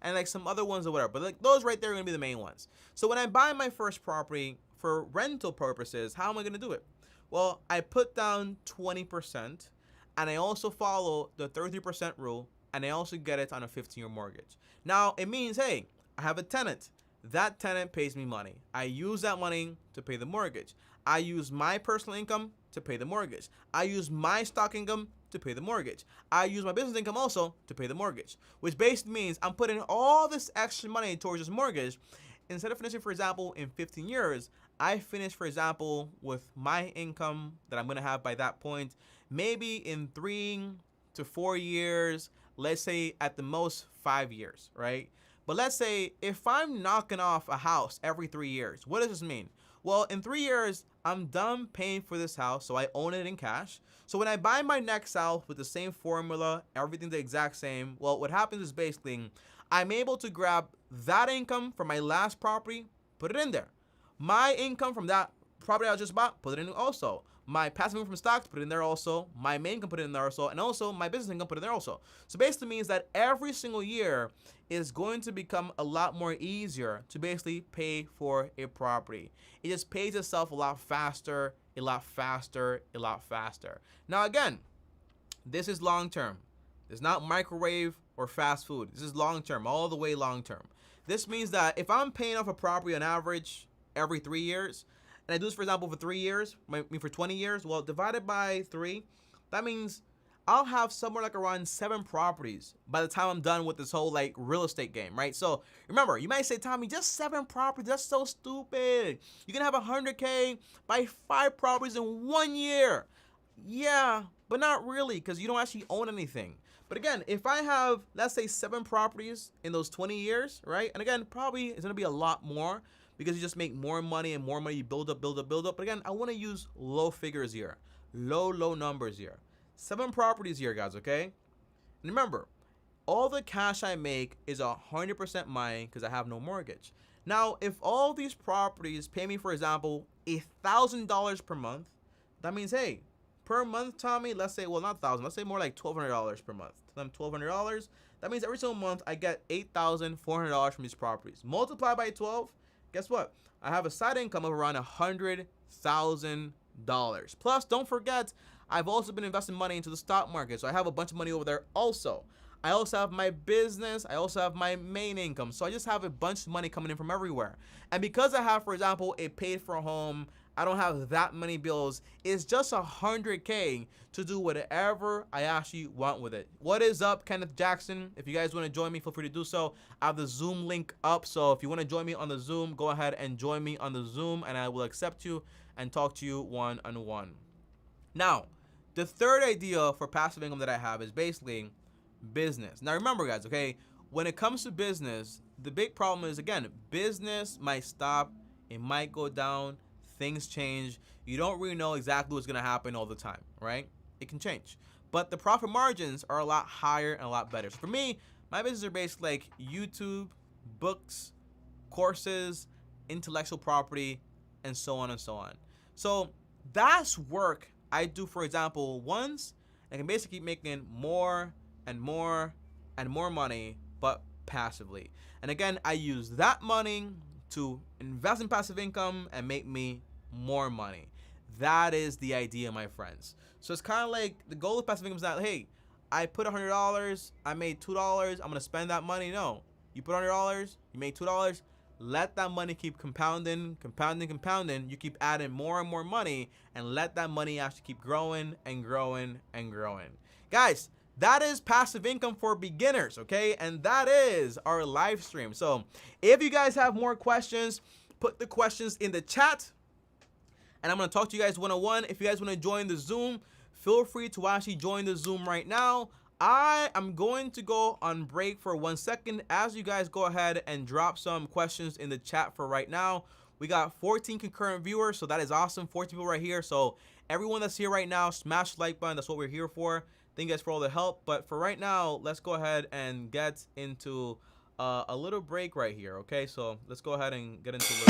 And like some other ones or whatever. But like those right there are going to be the main ones. So when I buy my first property for rental purposes, how am I going to do it? Well, I put down 20%, and I also follow the 33% rule, and I also get it on a 15-year mortgage. Now, it means, hey, I have a tenant. That tenant pays me money. I use that money to pay the mortgage. I use my personal income to pay the mortgage. I use my stock income to pay the mortgage. I use my business income also to pay the mortgage, which basically means I'm putting all this extra money towards this mortgage. Instead of finishing, for example, in 15 years, I finish, for example, with my income that I'm going to have by that point, maybe in 3 to 4 years, let's say at the most 5 years, right? But let's say if I'm knocking off a house every 3 years, what does this mean? Well, in 3 years, I'm done paying for this house, so I own it in cash. So when I buy my next house with the same formula, everything the exact same, well, what happens is basically I'm able to grab that income from my last property, put it in there. My income from that property I just bought, put it in also. My passive income from stocks, put it in there also. My main income, put it in there also. And also my business income, put it in there also. So basically means that every single year is going to become a lot more easier to basically pay for a property. It just pays itself a lot faster, a lot faster, a lot faster. Now again, this is long term. It's not microwave or fast food. This is long term, all the way long term. This means that if I'm paying off a property on average every 3 years, and I do this, for example, for 3 years, I mean for 20 years, well, divided by 3, that means I'll have somewhere like around 7 properties by the time I'm done with this whole like real estate game, right? So remember, you might say, Tommy, just 7 properties, that's so stupid. You can have 100K by 5 properties in 1 year. Yeah, but not really, because you don't actually own anything. But again, if I have, let's say 7 properties in those 20 years, right? And again, probably it's gonna be a lot more, because you just make more money and more money. You build up, build up, build up. But again, I want to use low figures here, low numbers here. 7 properties here, guys. Okay. And remember, all the cash I make is 100% mine because I have no mortgage. Now, if all these properties pay me, for example, $1,000 per month, that means, hey, per month, Tommy, let's say, well, not 1,000, let's say more like $1,200 per month. Then $1,200, that means every single month I get $8,400 from these properties. Multiply by 12, guess what? I have a side income of around $100,000. Plus, don't forget, I've also been investing money into the stock market, so I have a bunch of money over there also. I also have my business. I also have my main income. So I just have a bunch of money coming in from everywhere. And because I have, for example, a paid for home, I don't have that many bills. It's just $100K to do whatever I actually want with it. What is up, Kenneth Jackson? If you guys want to join me, feel free to do so. I have the Zoom link up. So if you want to join me on the Zoom, go ahead and join me on the Zoom and I will accept you and talk to you one-on-one. Now, the third idea for passive income that I have is basically business. Now remember, guys, okay, when it comes to business, the big problem is, again, business might stop, it might go down, things change. You don't really know exactly what's going to happen all the time, right? It can change, but the profit margins are a lot higher and a lot better. So for me, my business are based like YouTube, books, courses, intellectual property, and so on and so on. So that's work I do, for example, once I can basically keep making more and more and more money, but passively. And again, I use that money to invest in passive income and make me more money. That is the idea, my friends. So it's kind of like the goal of passive income is not, hey, I put $100, I made $2, I'm gonna spend that money. No, you put $100, you made $2. Let that money keep compounding. You keep adding more and more money, and let that money actually keep growing and growing and growing. Guys, that is passive income for beginners, okay? And that is our live stream. So if you guys have more questions, put the questions in the chat, and I'm going to talk to you guys one-on-one. If you guys want to join the Zoom, feel free to actually join the Zoom right now. I am going to go on break for 1 second as you guys go ahead and drop some questions in the chat for right now. We got 14 concurrent viewers, so that is awesome. 14 people right here. So everyone that's here right now, smash the like button. That's what we're here for. Thank you guys for all the help. But for right now, let's go ahead and get into a little break right here. Okay, so let's go ahead and get into a little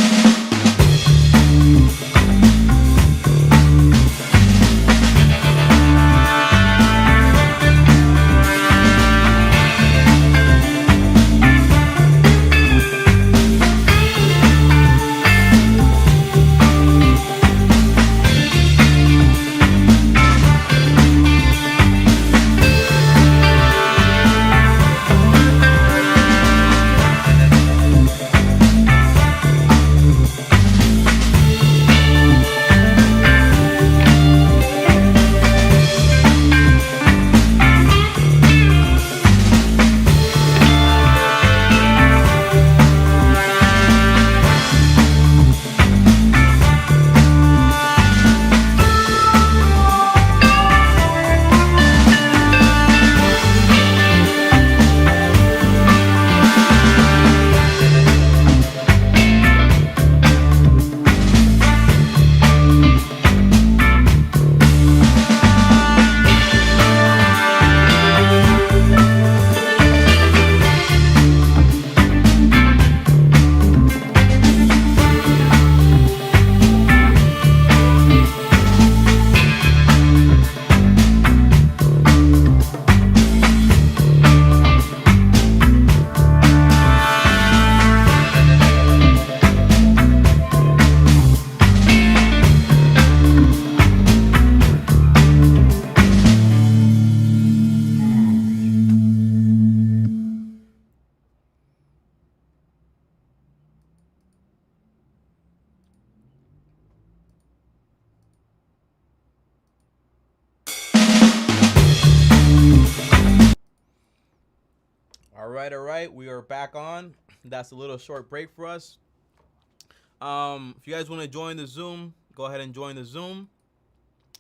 All right, we are back on. That's a little short break for us. If you guys want to join the Zoom, go ahead and join the Zoom.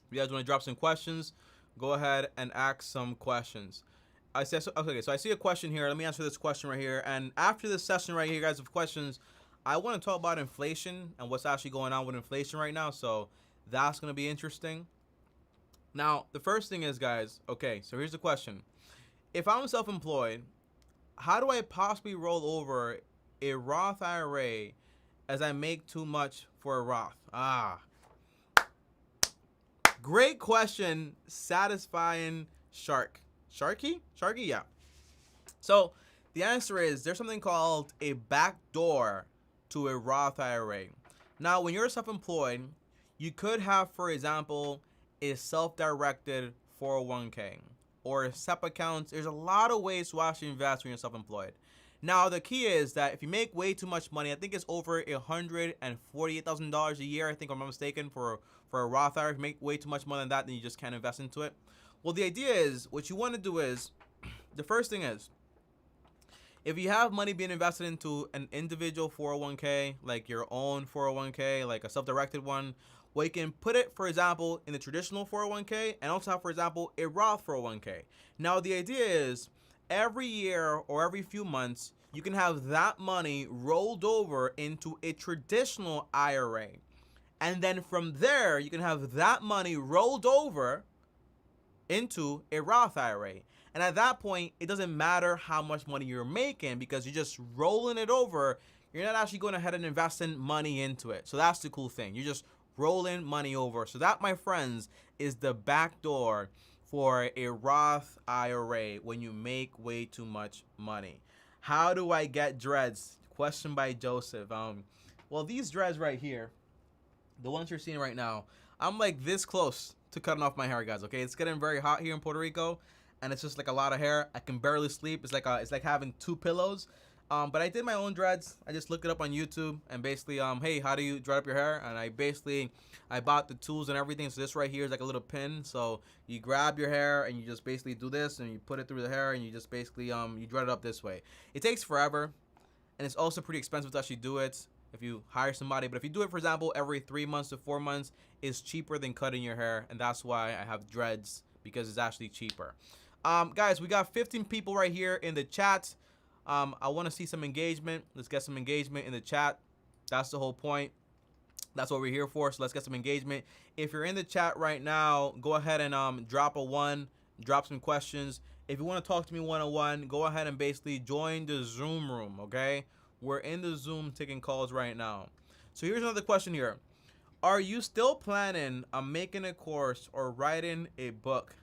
If you guys want to drop some questions, go ahead and ask some questions. Okay, so I see a question here. Let me answer this question right here. And after this session right here, guys, of questions, I want to talk about inflation and what's actually going on with inflation right now. So that's going to be interesting. Now, the first thing is, guys, okay, so here's the question. If I'm self-employed, how do I possibly roll over a Roth IRA as I make too much for a Roth? Great question. Satisfying Sharky? Yeah. So the answer is there's something called a backdoor to a Roth IRA. Now, when you're self-employed, you could have, for example, a self-directed 401k or SEP accounts. There's a lot of ways to actually invest when you're self-employed. Now, the key is that if you make way too much money, I think it's over $148,000 a year, I think, if I'm not mistaken, for a Roth IRA. If you make way too much more than that, then you just can't invest into it. Well, the idea is, what you want to do is, the first thing is, if you have money being invested into an individual 401k, like your own 401k, like a self-directed one, well, you can put it, for example, in the traditional 401k and also have, for example, a Roth 401k. Now, the idea is every year or every few months, you can have that money rolled over into a traditional IRA. And then from there, you can have that money rolled over into a Roth IRA. And at that point, it doesn't matter how much money you're making because you're just rolling it over. You're not actually going ahead and investing money into it. So that's the cool thing. You're just rolling money over. So that, my friends, is the back door for a Roth IRA when you make way too much money. How do I get dreads? Question by Joseph. Well, these dreads right here, the ones you're seeing right now, I'm like this close to cutting off my hair, guys. Okay, it's getting very hot here in Puerto Rico, and it's just like a lot of hair. I can barely sleep. It's like having two pillows. But I did my own dreads. I just looked it up on YouTube and basically, hey, how do you dread up your hair? And I bought the tools and everything. So this right here is like a little pin. So you grab your hair and you just basically do this and you put it through the hair and you just basically, you dread it up this way. It takes forever and it's also pretty expensive to actually do it if you hire somebody. But if you do it, for example, every 3 months to 4 months, it's cheaper than cutting your hair. And that's why I have dreads, because it's actually cheaper. Guys, we got 15 people right here in the chat. I want to see some engagement. Let's get some engagement in the chat. That's the whole point. That's what we're here for. So let's get some engagement. If you're in the chat right now, go ahead and drop a 1, drop some questions. If you want to talk to me one-on-one, go ahead and basically join the Zoom room, okay? We're in the Zoom taking calls right now. So here's another question here. Are you still planning on making a course or writing a book?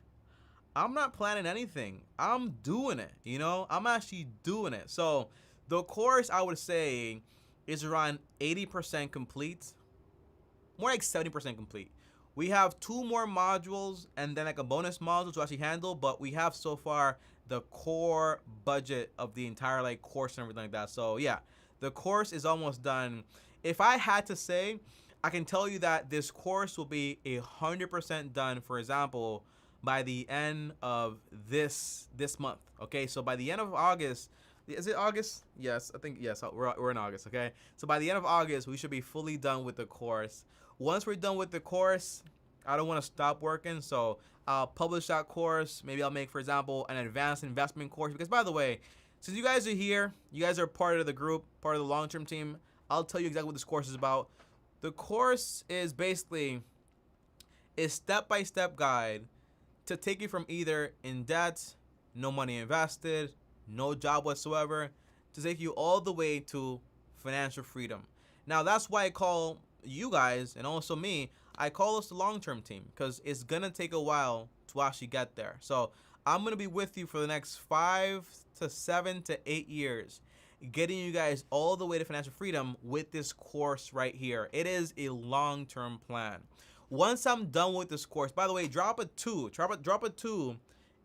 I'm not planning anything. I'm doing it, you know? I'm actually doing it. So the course, I would say, is around 80% complete. More like 70% complete. We have 2 more modules and then like a bonus module to actually handle, but we have so far the core budget of the entire like course and everything like that. So yeah, the course is almost done. If I had to say, I can tell you that this course will be 100% done, for example, by the end of this month. Okay, so by the end of August, is it August? Yes, I think yes. We're in August. Okay, so by the end of August, we should be fully done with the course. Once we're done with the course, I don't want to stop working, so I'll publish that course. Maybe I'll make, for example, an advanced investment course. Because by the way, since you guys are here, you guys are part of the group, part of the long-term team. I'll tell you exactly what this course is about. The course is basically a step-by-step guide to take you from either in debt, no money invested, no job whatsoever, to take you all the way to financial freedom. Now, that's why I call you guys, and also me, I call us the long-term team, because it's going to take a while to actually get there. So I'm going to be with you for the next 5 to 7 to 8 years, getting you guys all the way to financial freedom with this course right here. It is a long-term plan. Once I'm done with this course, by the way, drop a 2. Drop a 2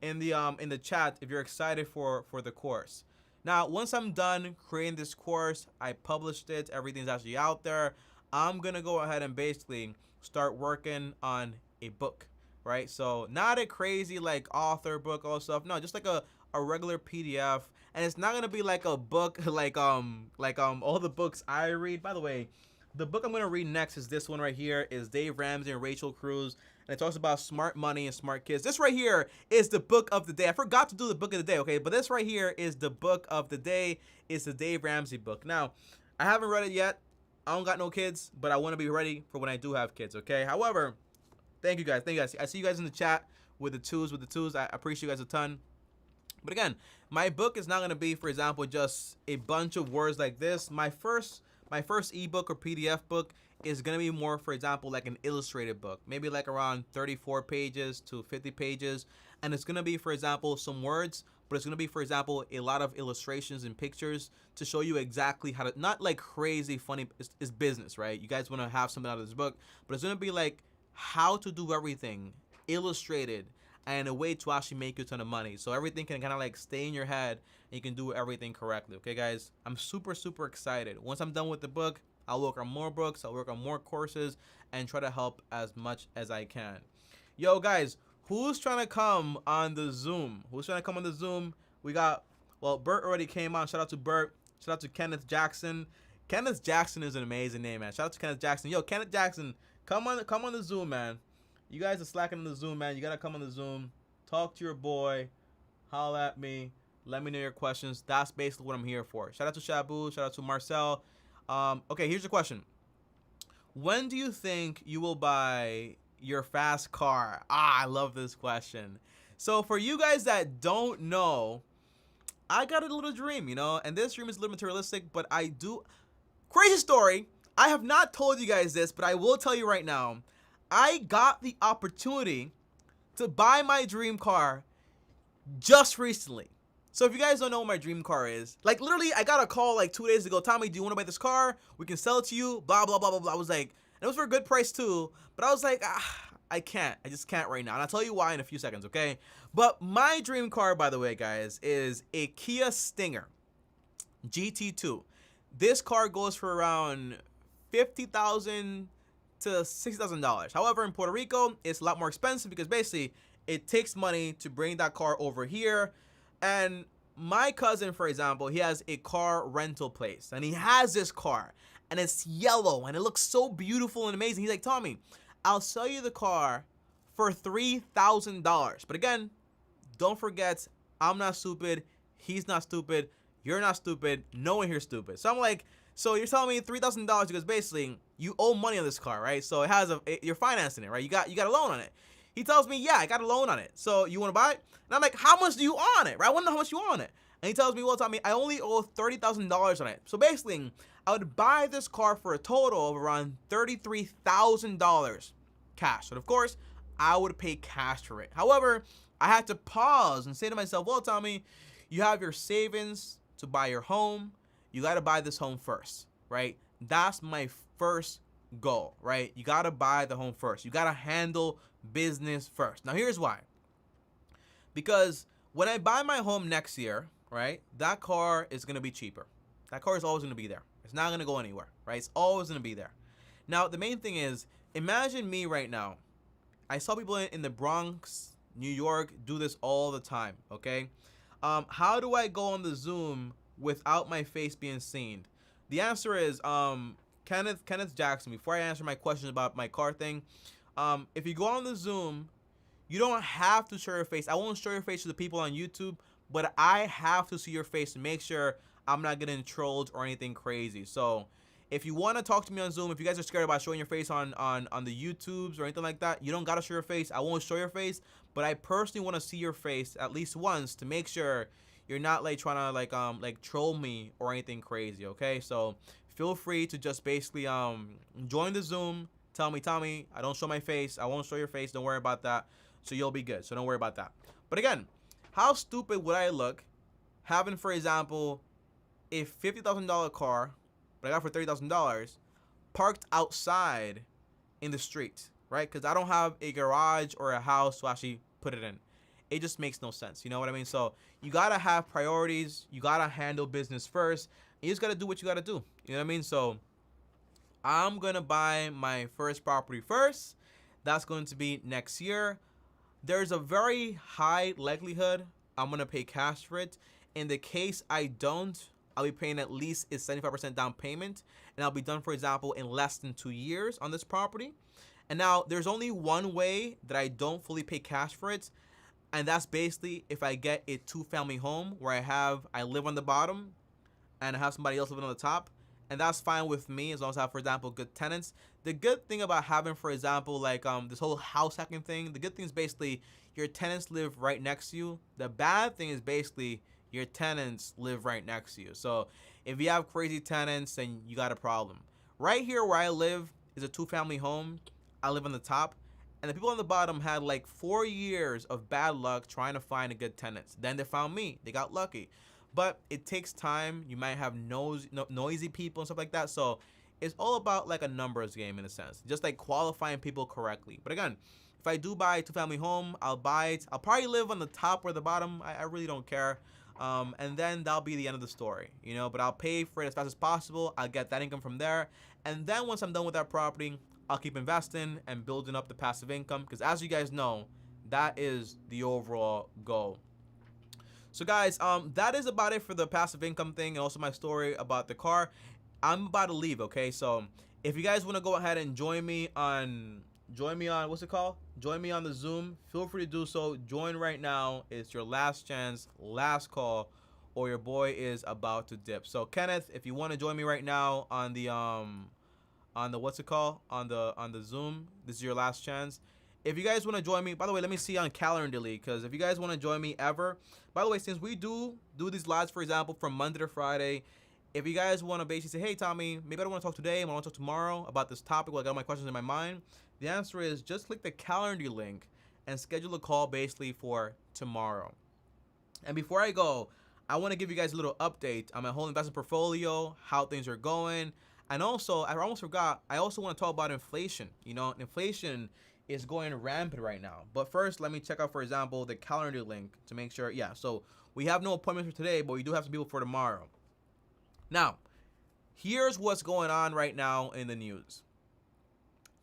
in the chat if you're excited for the course. Now, once I'm done creating this course, I published it, everything's actually out there. I'm gonna go ahead and basically start working on a book, right? So not a crazy like author book or stuff. No, just like a regular PDF. And it's not gonna be like a book like all the books I read. By the way, the book I'm going to read next is this one right here, is Dave Ramsey and Rachel Cruz. And it talks about smart money and smart kids. This right here is the book of the day. I forgot to do the book of the day, okay? But this right here is the book of the day. It's the Dave Ramsey book. Now, I haven't read it yet. I don't got no kids, but I want to be ready for when I do have kids, okay? However, thank you guys. I see you guys in the chat with the twos. I appreciate you guys a ton. But again, my book is not going to be, for example, just a bunch of words like this. My first ebook or PDF book is going to be more, for example, like an illustrated book, maybe like around 34 pages to 50 pages. And it's going to be, for example, some words, but it's going to be, for example, a lot of illustrations and pictures to show you exactly how to, not like crazy funny, it's business, right? You guys want to have something out of this book, but it's going to be like how to do everything illustrated and a way to actually make you a ton of money. So everything can kind of like stay in your head and you can do everything correctly. Okay, guys, I'm super excited. Once I'm done with the book, I'll work on more books, I'll work on more courses, and try to help as much as I can. Yo, guys, who's trying to come on the Zoom? We got, well, Bert already came on. Shout out to Bert. Shout out to Kenneth Jackson. Kenneth Jackson is an amazing name, man. Shout out to Kenneth Jackson. Yo, Kenneth Jackson, come on the Zoom, man. You guys are slacking on the Zoom, man. You gotta come on the Zoom. Talk to your boy. Holla at me. Let me know your questions. That's basically what I'm here for. Shout out to Shabu. Shout out to Marcel. Okay, here's your question. When do you think you will buy your fast car? I love this question. So for you guys that don't know, I got a little dream, you know, and this dream is a little materialistic, but I do. Crazy story. I have not told you guys this, but I will tell you right now. I got the opportunity to buy my dream car just recently. So if you guys don't know what my dream car is, like literally I got a call like 2 days ago. Tommy, do you want to buy this car? We can sell it to you, blah, blah, blah, blah, blah. I was like, and it was for a good price too, but I was like, I can't. I just can't right now. And I'll tell you why in a few seconds, okay? But my dream car, by the way, guys, is a Kia Stinger GT2. This car goes for around $50,000 to $60,000. However, in Puerto Rico, it's a lot more expensive because basically it takes money to bring that car over here. And my cousin, for example, he has a car rental place and he has this car and it's yellow and it looks so beautiful and amazing. He's like, Tommy, I'll sell you the car for $3,000. But again, don't forget, I'm not stupid. He's not stupid. You're not stupid. No one here's stupid. So I'm like, so you're telling me $3,000 because basically you owe money on this car, right? So you're financing it, right? You got a loan on it. He tells me, yeah, I got a loan on it. So you want to buy it? And I'm like, how much do you owe on it, right? I want to know how much you owe on it. And he tells me, well, Tommy, I only owe $30,000 on it. So basically, I would buy this car for a total of around $33,000 cash. So of course, I would pay cash for it. However, I had to pause and say to myself, well, Tommy, you have your savings to buy your home. You got to buy this home first, right? That's my first goal, right? You got to buy the home first. You got to handle business first. Now, here's why. Because when I buy my home next year, right, that car is going to be cheaper. That car is always going to be there. It's not going to go anywhere, right? It's always going to be there. Now, the main thing is, imagine me right now. I saw people in the Bronx, New York, do this all the time, okay? How do I go on the Zoom without my face being seen? The answer is Kenneth Jackson. Before I answer my questions about my car thing, if you go on the Zoom, you don't have to show your face. I won't show your face to the people on YouTube, but I have to see your face to make sure I'm not getting trolled or anything crazy. So if you want to talk to me on Zoom, if you guys are scared about showing your face on the YouTubes or anything like that, you don't got to show your face. I won't show your face, but I personally want to see your face at least once to make sure you're not like trying to like troll me or anything crazy, okay? So feel free to just basically join the Zoom. Tell me, Tommy, I don't show my face. I won't show your face. Don't worry about that. So you'll be good. So don't worry about that. But again, how stupid would I look having, for example, a $50,000 car, but I got for $30,000, parked outside in the street, right? Because I don't have a garage or a house to actually put it in. It just makes no sense. You know what I mean? So you got to have priorities. You got to handle business first. You just got to do what you got to do. You know what I mean? So I'm going to buy my first property first. That's going to be next year. There's a very high likelihood I'm going to pay cash for it. In the case I don't, I'll be paying at least a 75% down payment. And I'll be done, for example, in less than 2 years on this property. And now there's only one way that I don't fully pay cash for it. And that's basically if I get a 2-family home where I live on the bottom and I have somebody else living on the top. and that's fine with me as long as I have, for example, good tenants. The good thing about having, for example, like this whole house hacking thing, the good thing is basically your tenants live right next to you. The bad thing is basically your tenants live right next to you. So if you have crazy tenants, then you got a problem. Right here where I live is a 2-family home. I live on the top, and the people on the bottom had like 4 years of bad luck trying to find a good tenant. Then they found me. They got lucky. But it takes time. You might have noisy people and stuff like that. So it's all about like a numbers game in a sense, just like qualifying people correctly. But again, if I do buy a 2-family home, I'll buy it. I'll probably live on the top or the bottom. I really don't care. And then that'll be the end of the story, you know, but I'll pay for it as fast as possible. I'll get that income from there. And then once I'm done with that property, I'll keep investing and building up the passive income, because as you guys know, that is the overall goal. So guys, that is about it for the passive income thing, and also my story about the car. I'm about to leave, okay? So if you guys want to go ahead and join me on what's it called? Join me on the Zoom. Feel free to do so. Join right now. It's your last chance, last call, or your boy is about to dip. So Kenneth, if you want to join me right now on the what's it called? On the Zoom, this is your last chance. If you guys want to join me, by the way, let me see on Calendly, because if you guys want to join me ever, by the way, since we do these lives, for example, from Monday to Friday, if you guys want to basically say, hey, Tommy, maybe I don't want to talk today, I want to talk tomorrow about this topic, well, I got my questions in my mind, the answer is just click the Calendly link and schedule a call basically for tomorrow. And before I go, I want to give you guys a little update on my whole investment portfolio, how things are going. And also, I almost forgot, I also want to talk about inflation. You know, inflation is going rampant right now. But first, let me check out, for example, the Calendly link to make sure. Yeah, so we have no appointments for today, but we do have some people for tomorrow. Now, here's what's going on right now in the news.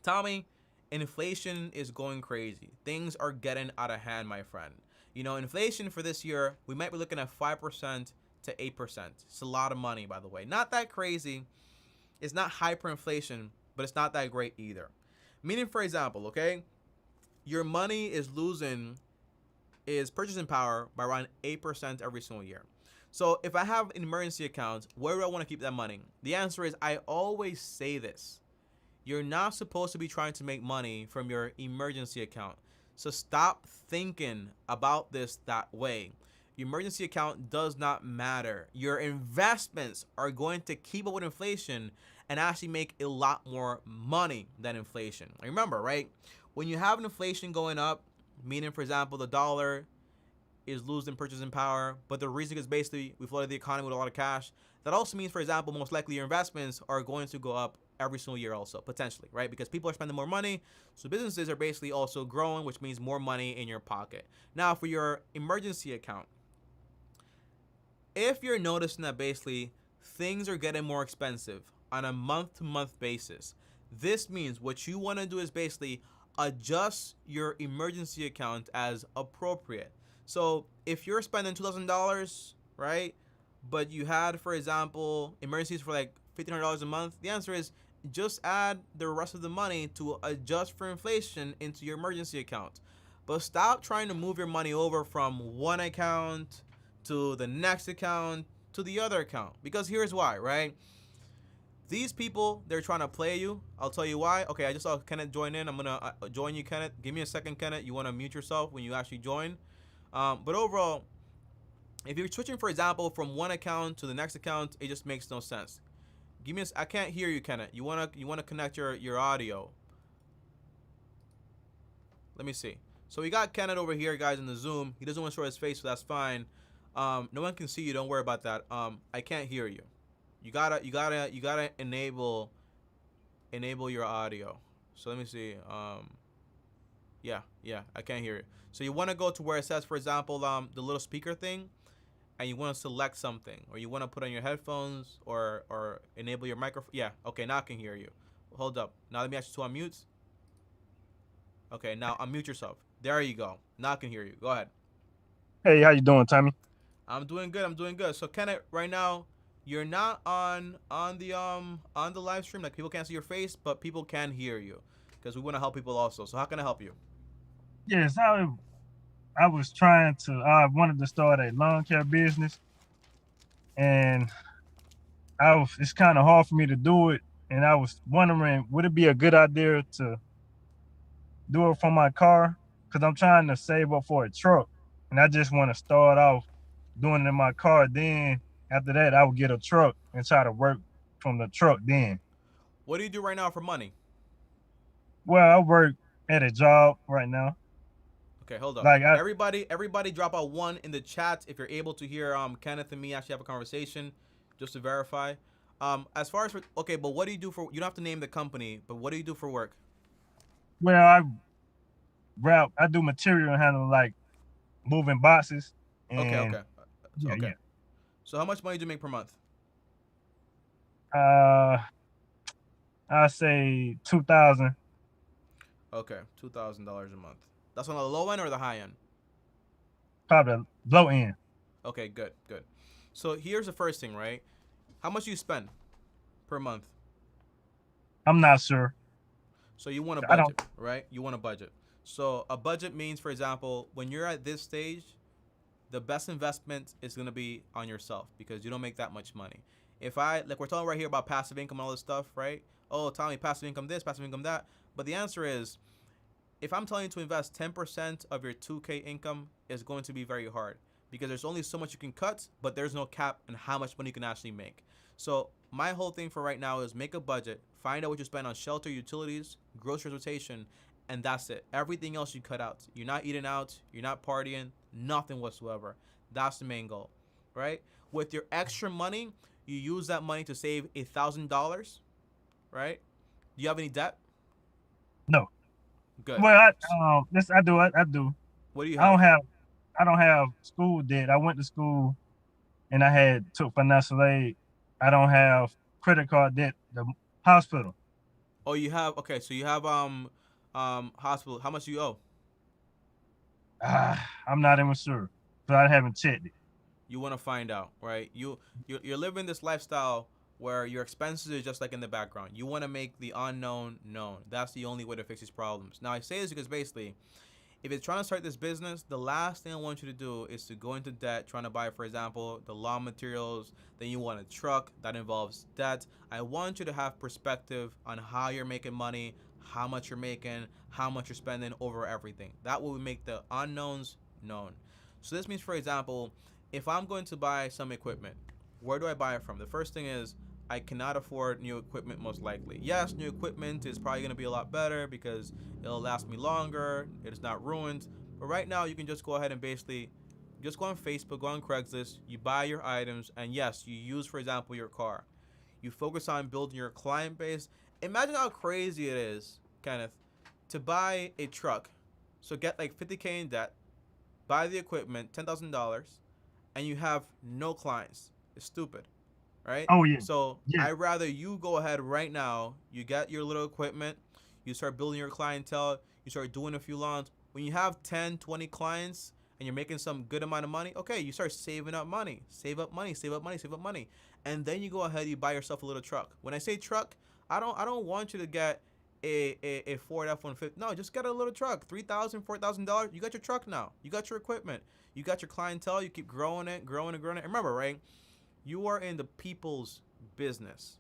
Tommy, inflation is going crazy. Things are getting out of hand, my friend. You know, inflation for this year, we might be looking at 5% to 8%. It's a lot of money, by the way. Not that crazy. It's not hyperinflation, but it's not that great either. Meaning, for example, okay, your money is purchasing power by around 8% every single year. So if I have an emergency account, where do I want to keep that money? The answer is, I always say this. You're not supposed to be trying to make money from your emergency account. So stop thinking about this that way. Your emergency account does not matter. Your investments are going to keep up with inflation and actually make a lot more money than inflation. Remember, right? When you have inflation going up, meaning, for example, the dollar is losing purchasing power, but the reason is basically we flooded the economy with a lot of cash. That also means, for example, most likely your investments are going to go up every single year also, potentially, right? Because people are spending more money, so businesses are basically also growing, which means more money in your pocket. Now, for your emergency account, if you're noticing that basically things are getting more expensive on a month-to-month basis, this means what you want to do is basically adjust your emergency account as appropriate. So if you're spending $2,000, right, but you had, for example, emergencies for like $1,500 a month, the answer is just add the rest of the money to adjust for inflation into your emergency account. But stop trying to move your money over from one account to the next account to the other account, because here's why, right? These people, they're trying to play you. I'll tell you why. Okay, I just saw Kenneth join in. I'm gonna join you, Kenneth. Give me a second, Kenneth. You want to mute yourself when you actually join. But overall, if you're switching, for example, from one account to the next account, it just makes no sense. Give me I can't hear you, Kenneth. You wanna connect your audio. Let me see. So we got Kenneth over here, guys, in the Zoom. He doesn't want to show his face, so that's fine. No one can see you. Don't worry about that. I can't hear you. You gotta enable your audio. So let me see. Yeah, I can't hear it. So you want to go to where it says, for example, the little speaker thing, and you want to select something, or you want to put on your headphones or enable your microphone. Yeah, okay, now I can hear you. Hold up. Now let me ask you to unmute. Okay, now unmute yourself. There you go. Now I can hear you. Go ahead. Hey, how you doing, Tommy? I'm doing good. So Kenneth, right now, you're not on the live stream. Like, people can't see your face, but people can hear you, because we want to help people also. So how can I help you? Yes, I was trying to. I wanted to start a lawn care business, and it's kind of hard for me to do it, and I was wondering, would it be a good idea to do it from my car? Because I'm trying to save up for a truck, and I just want to start off doing it in my car. Then after that, I would get a truck and try to work from the truck. Then, What do you do right now for money? well, I work at a job right now. Okay, hold up. Like Everybody drop out one in the chat if you're able to hear Kenneth and me actually have a conversation, just to verify. As far as okay, but what do you do for? You don't have to name the company, but what do you do for work? well, I do material handling, like moving boxes. Okay, And okay, yeah, okay. So how much money do you make per month? yeah. I say 2,000. Okay, $2,000 a month. That's on the low end or the high end? Probably low end. Okay, good, good. So here's the first thing, right? How much do you spend per month? I'm not sure. So you want a I don't. budget, right? You want a budget. So a budget means, for example, when you're at this stage, the best investment is going to be on yourself because you don't make that much money. If like we're talking right here about passive income and all this stuff, right? Oh, tell me passive income this, passive income that. But the answer is, if I'm telling you to invest 10% of your 2K income, is going to be very hard because there's only so much you can cut, but there's no cap on how much money you can actually make. So my whole thing for right now is make a budget, find out what you spend on shelter, utilities, grocery rotation, and that's it. Everything else you cut out. You're not eating out, you're not partying, nothing whatsoever. That's the main goal, right? With your extra money, you use that money to save $1,000, right? Do you have any debt? No. Good. Well, I do. I do. What do you I have? don't have school debt. I went to school and I took financial aid. I don't have credit card debt. The hospital. Oh, you have, okay, so you have hospital. How much do you owe? I'm not even sure, but I haven't checked it. You want to find out, right? You're living this lifestyle where your expenses are just like in the background. You want to make the unknown known. That's the only way to fix these problems. Now I say this because basically, if you're trying to start this business, the last thing I want you to do is to go into debt trying to buy, for example, the lawn materials. Then you want a truck that involves debt. I want you to have perspective on how you're making money, how much you're making, how much you're spending over everything. That will make the unknowns known. So this means, for example, if I'm going to buy some equipment, where do I buy it from? The first thing is, I cannot afford new equipment most likely. Yes, new equipment is probably going to be a lot better because it'll last me longer. It's not ruined. But right now, you can just go ahead and basically just go on Facebook, go on Craigslist, you buy your items, and yes, you use, for example, your car. You focus on building your client base. Imagine how crazy it is, Kenneth, to buy a truck. So get like 50K in debt, buy the equipment, $10,000, and you have no clients. It's stupid, right? Oh yeah. So Yeah. I'd rather you go ahead right now. You get your little equipment. You start building your clientele. You start doing a few lawns. When you have 10, 20 clients and you're making some good amount of money, okay, you start saving up money. Save up money, save up money, save up money. And then you go ahead, you buy yourself a little truck. When I say truck, I don't want you to get a Ford F-150. No, just get a little truck. $3,000, $4,000. You got your truck now. You got your equipment. You got your clientele. You keep growing it, growing it, growing it. Remember, right? You are in the people's business.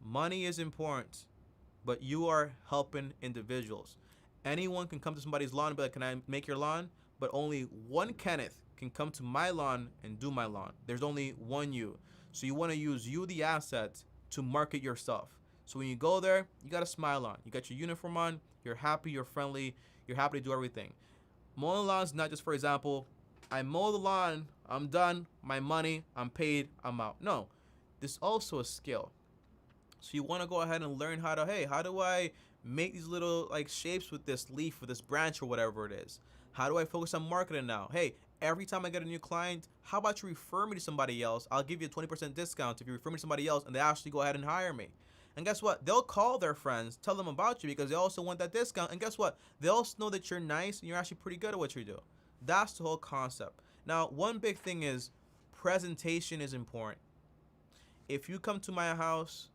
Money is important, but you are helping individuals. Anyone can come to somebody's lawn and be like, can I make your lawn? But only one Kenneth can come to my lawn and do my lawn. There's only one you. So you want to use you, the asset, to market yourself. So when you go there, you got a smile on. You got your uniform on. You're happy. You're friendly. You're happy to do everything. Mowing lawns, not just, for example, I mow the lawn, I'm done, my money, I'm paid, I'm out. No, this is also a skill. So you want to go ahead and learn how to, hey, how do I make these little like shapes with this leaf, with this branch or whatever it is? How do I focus on marketing now? Hey, every time I get a new client, how about you refer me to somebody else? I'll give you a 20% discount if you refer me to somebody else and they actually go ahead and hire me. And guess what? They'll call their friends, tell them about you because they also want that discount. And guess what? They also know that you're nice and you're actually pretty good at what you do. That's the whole concept. Now, one big thing is presentation is important. If you come to my house,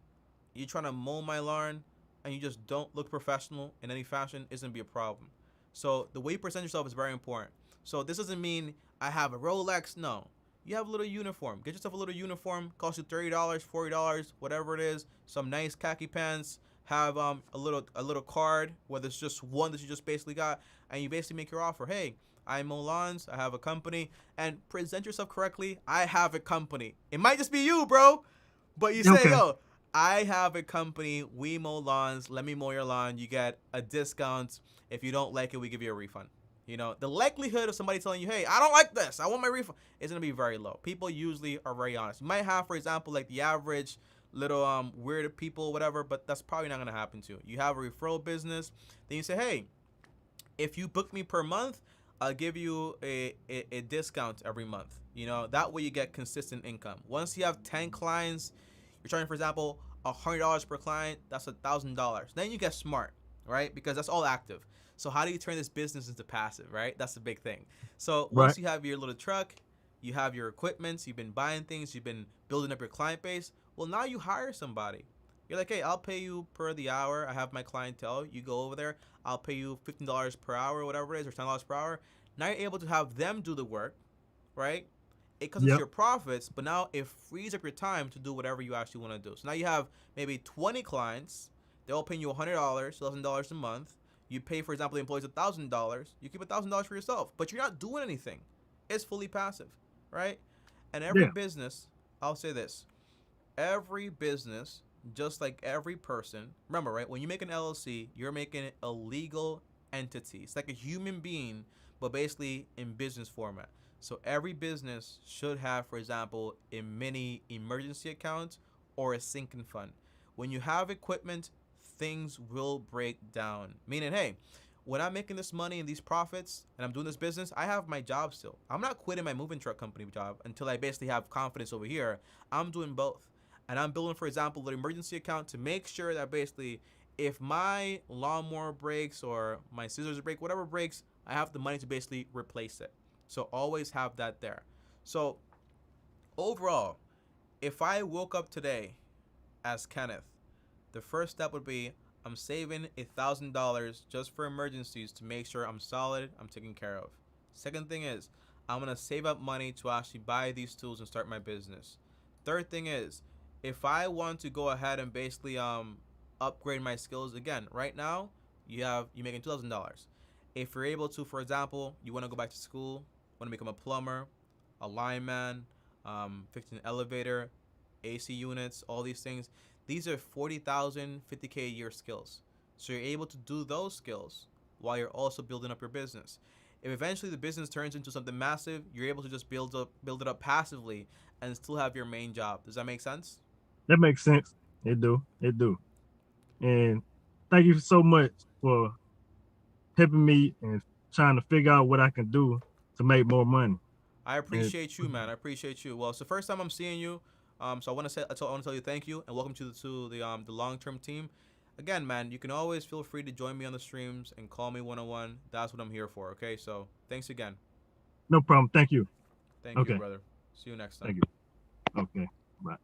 you're trying to mow my lawn, and you just don't look professional in any fashion, it's gonna be a problem. So the way you present yourself is very important. So this doesn't mean I have a Rolex. No. you have a little uniform. Get yourself a little uniform. Costs you $30, $40, whatever it is. Some nice khaki pants. Have a little card, whether it's just one that you just basically got, and you basically make your offer. Hey, I'm mow lawns. I have a company, and present yourself correctly. I have a company. It might just be you, bro, but you say, Okay. yo, I have a company. We mow lawns. Let me mow your lawn. You get a discount. If you don't like it, we give you a refund. You know, the likelihood of somebody telling you, hey, I don't like this, I want my refund, is going to be very low. People usually are very honest. You might have, for example, like the average little weird people, whatever, but that's probably not going to happen to you. You have a referral business, then you say, hey, if you book me per month, I'll give you a discount every month. You know, that way you get consistent income. Once you have 10 clients, you're charging, for example, $100 per client, that's $1,000. Then you get smart, right? Because that's all active. So how do you turn this business into passive, right? That's the big thing. So once you have your little truck, you have your equipment, you've been buying things, you've been building up your client base, well, now you hire somebody. You're like, hey, I'll pay you per the hour. I have my clientele. You go over there. I'll pay you $15 per hour, whatever it is, or $10 per hour. Now you're able to have them do the work, right? It cuts into your profits, but now it frees up your time to do whatever you actually want to do. So now you have maybe 20 clients. They're all paying you $100, $1,000 a month. You pay, for example, the employees $1,000. You keep $1,000 for yourself, but you're not doing anything. It's fully passive, right? And every business, I'll say this. Every business, just like every person, remember, right? When you make an LLC, you're making it a legal entity. It's like a human being, but basically in business format. So every business should have, for example, a mini emergency account or a sinking fund. When you have equipment, things will break down. Meaning, hey, when I'm making this money and these profits and I'm doing this business, I have my job still. I'm not quitting my moving truck company job until I basically have confidence over here. I'm doing both. And I'm building, for example, an emergency account to make sure that basically if my lawnmower breaks or my scissors break, whatever breaks, I have the money to basically replace it. So always have that there. So overall, if I woke up today as Kenneth, the first step would be I'm saving $1,000 just for emergencies to make sure I'm solid, I'm taken care of. Second thing is I'm going to save up money to actually buy these tools and start my business. Third thing is if I want to go ahead and basically upgrade my skills again, right now you're making $2,000. If you're able to, for example, you want to go back to school, want to become a plumber, a lineman, fixing an elevator, AC units, all these things. These are 40,000, 50K a year skills. So you're able to do those skills while you're also building up your business. If eventually the business turns into something massive, you're able to just build it up passively and still have your main job. Does that make sense? That makes sense. It do. And thank you so much for helping me and trying to figure out what I can do to make more money. I appreciate you, man. I appreciate you. Well, it's the first time I'm seeing you. So I want to tell you thank you and welcome to the long-term team. Again, man, you can always feel free to join me on the streams and call me one-on-one. That's what I'm here for. Okay, so thanks again. No problem. Thank you. Thank you, brother. See you next time. Thank you. Okay. Bye.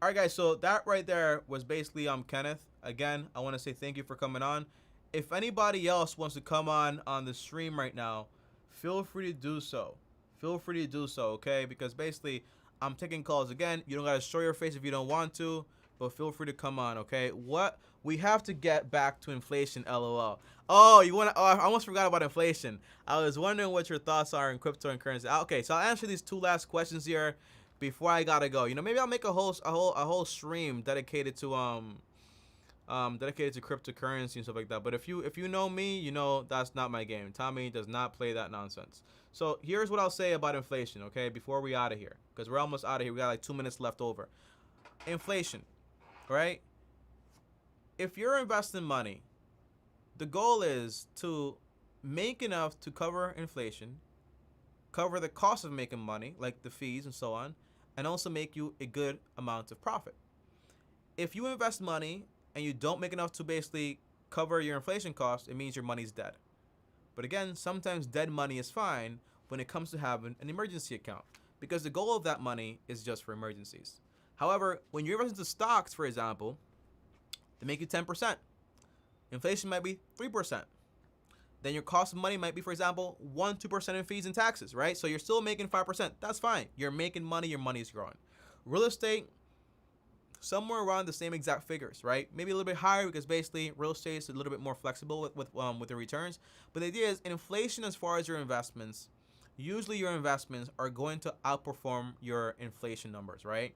All right, guys. So that right there was basically Kenneth. Again, I want to say thank you for coming on. If anybody else wants to come on the stream right now, feel free to do so. Okay? Because basically, I'm taking calls again. You don't gotta show your face if you don't want to, but feel free to come on, okay? What we have to get back to inflation, LOL. Oh, I almost forgot about inflation. I was wondering what your thoughts are in crypto and currency. Okay, so I'll answer these two last questions here before I gotta go. You know, maybe I'll make a whole stream dedicated to cryptocurrency and stuff like that. But if you know me, you know that's not my game. Tommy does not play that nonsense. So here's what I'll say about inflation, okay, before we out of here, because we're almost out of here. We got like 2 minutes left over. Inflation, right? If you're investing money, the goal is to make enough to cover inflation, cover the cost of making money, like the fees and so on, and also make you a good amount of profit. If you invest money and you don't make enough to basically cover your inflation costs, it means your money's dead. But again, sometimes dead money is fine when it comes to having an emergency account, because the goal of that money is just for emergencies. However, when you invest into stocks, for example, they make you 10%. Inflation might be 3%. then your cost of money might be, for example, 1-2% in fees and taxes, right? So you're still making 5%. That's fine. You're making money. Your money is growing. Real estate, somewhere around the same exact figures, right? Maybe a little bit higher because basically real estate is a little bit more flexible with the returns. But the idea is inflation as far as your investments, usually your investments are going to outperform your inflation numbers, right?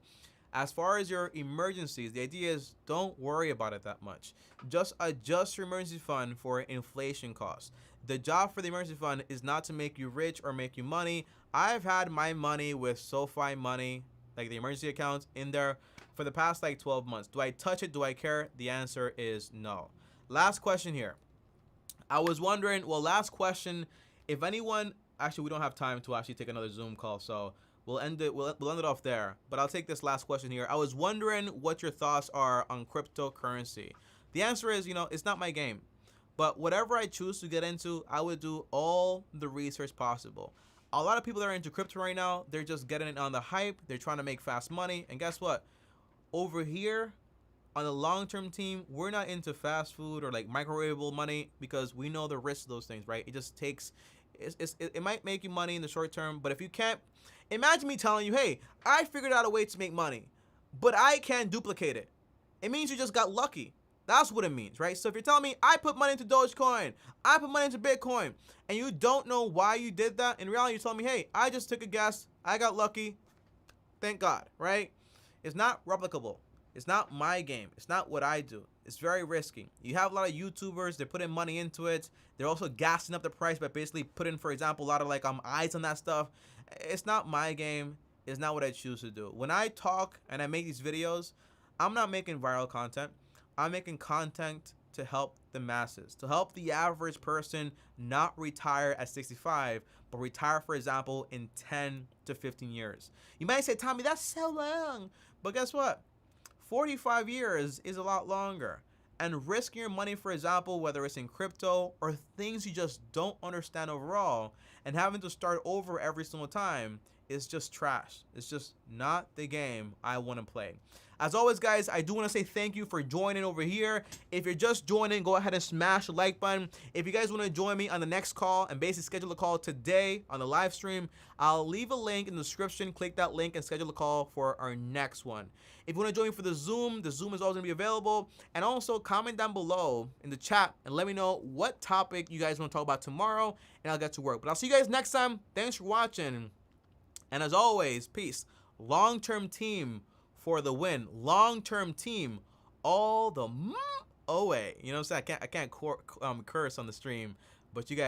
As far as your emergencies, the idea is don't worry about it that much. Just adjust your emergency fund for inflation costs. The job for the emergency fund is not to make you rich or make you money. I've had my money with SoFi money, like the emergency accounts, in there for the past like 12 months. Do I touch it? Do I care? The answer is no. Last question here. I was wondering, well, last question, if anyone, actually we don't have time to actually take another Zoom call, so we'll end it off there. But I'll take this last question here. I was wondering what your thoughts are on cryptocurrency. The answer is, it's not my game. But whatever I choose to get into, I would do all the research possible. A lot of people that are into crypto right now, they're just getting it on the hype. They're trying to make fast money. And guess what? Over here on the long-term team, we're not into fast food or like microwavable money because we know the risks of those things, right? It just takes, it might make you money in the short term, but if you can't, imagine me telling you, hey, I figured out a way to make money, but I can't duplicate it. It means you just got lucky. That's what it means, right? So if you're telling me I put money into Dogecoin, I put money into Bitcoin, and you don't know why you did that, in reality, you're telling me, hey, I just took a guess, I got lucky, thank God, right? It's not replicable. It's not my game. It's not what I do. It's very risky. You have a lot of YouTubers, they're putting money into it. They're also gassing up the price by basically putting, for example, a lot of like eyes on that stuff. It's not my game. It's not what I choose to do. When I talk and I make these videos, I'm not making viral content. I'm making content to help the masses, to help the average person not retire at 65, but retire, for example, in 10 to 15 years. You might say, Tommy, that's so long. But guess what? 45 years is a lot longer. And risking your money, for example, whether it's in crypto or things you just don't understand overall, and having to start over every single time is just trash. It's just not the game I want to play. As always, guys, I do want to say thank you for joining over here. If you're just joining, go ahead and smash the like button. If you guys want to join me on the next call and basically schedule a call today on the live stream, I'll leave a link in the description. Click that link and schedule a call for our next one. If you want to join me for the Zoom is always going to be available. And also comment down below in the chat and let me know what topic you guys want to talk about tomorrow, and I'll get to work. But I'll see you guys next time. Thanks for watching. And as always, peace. Long-term team for the win. Long-term team all the way. You know what I'm saying? I can't curse on the stream, but you guys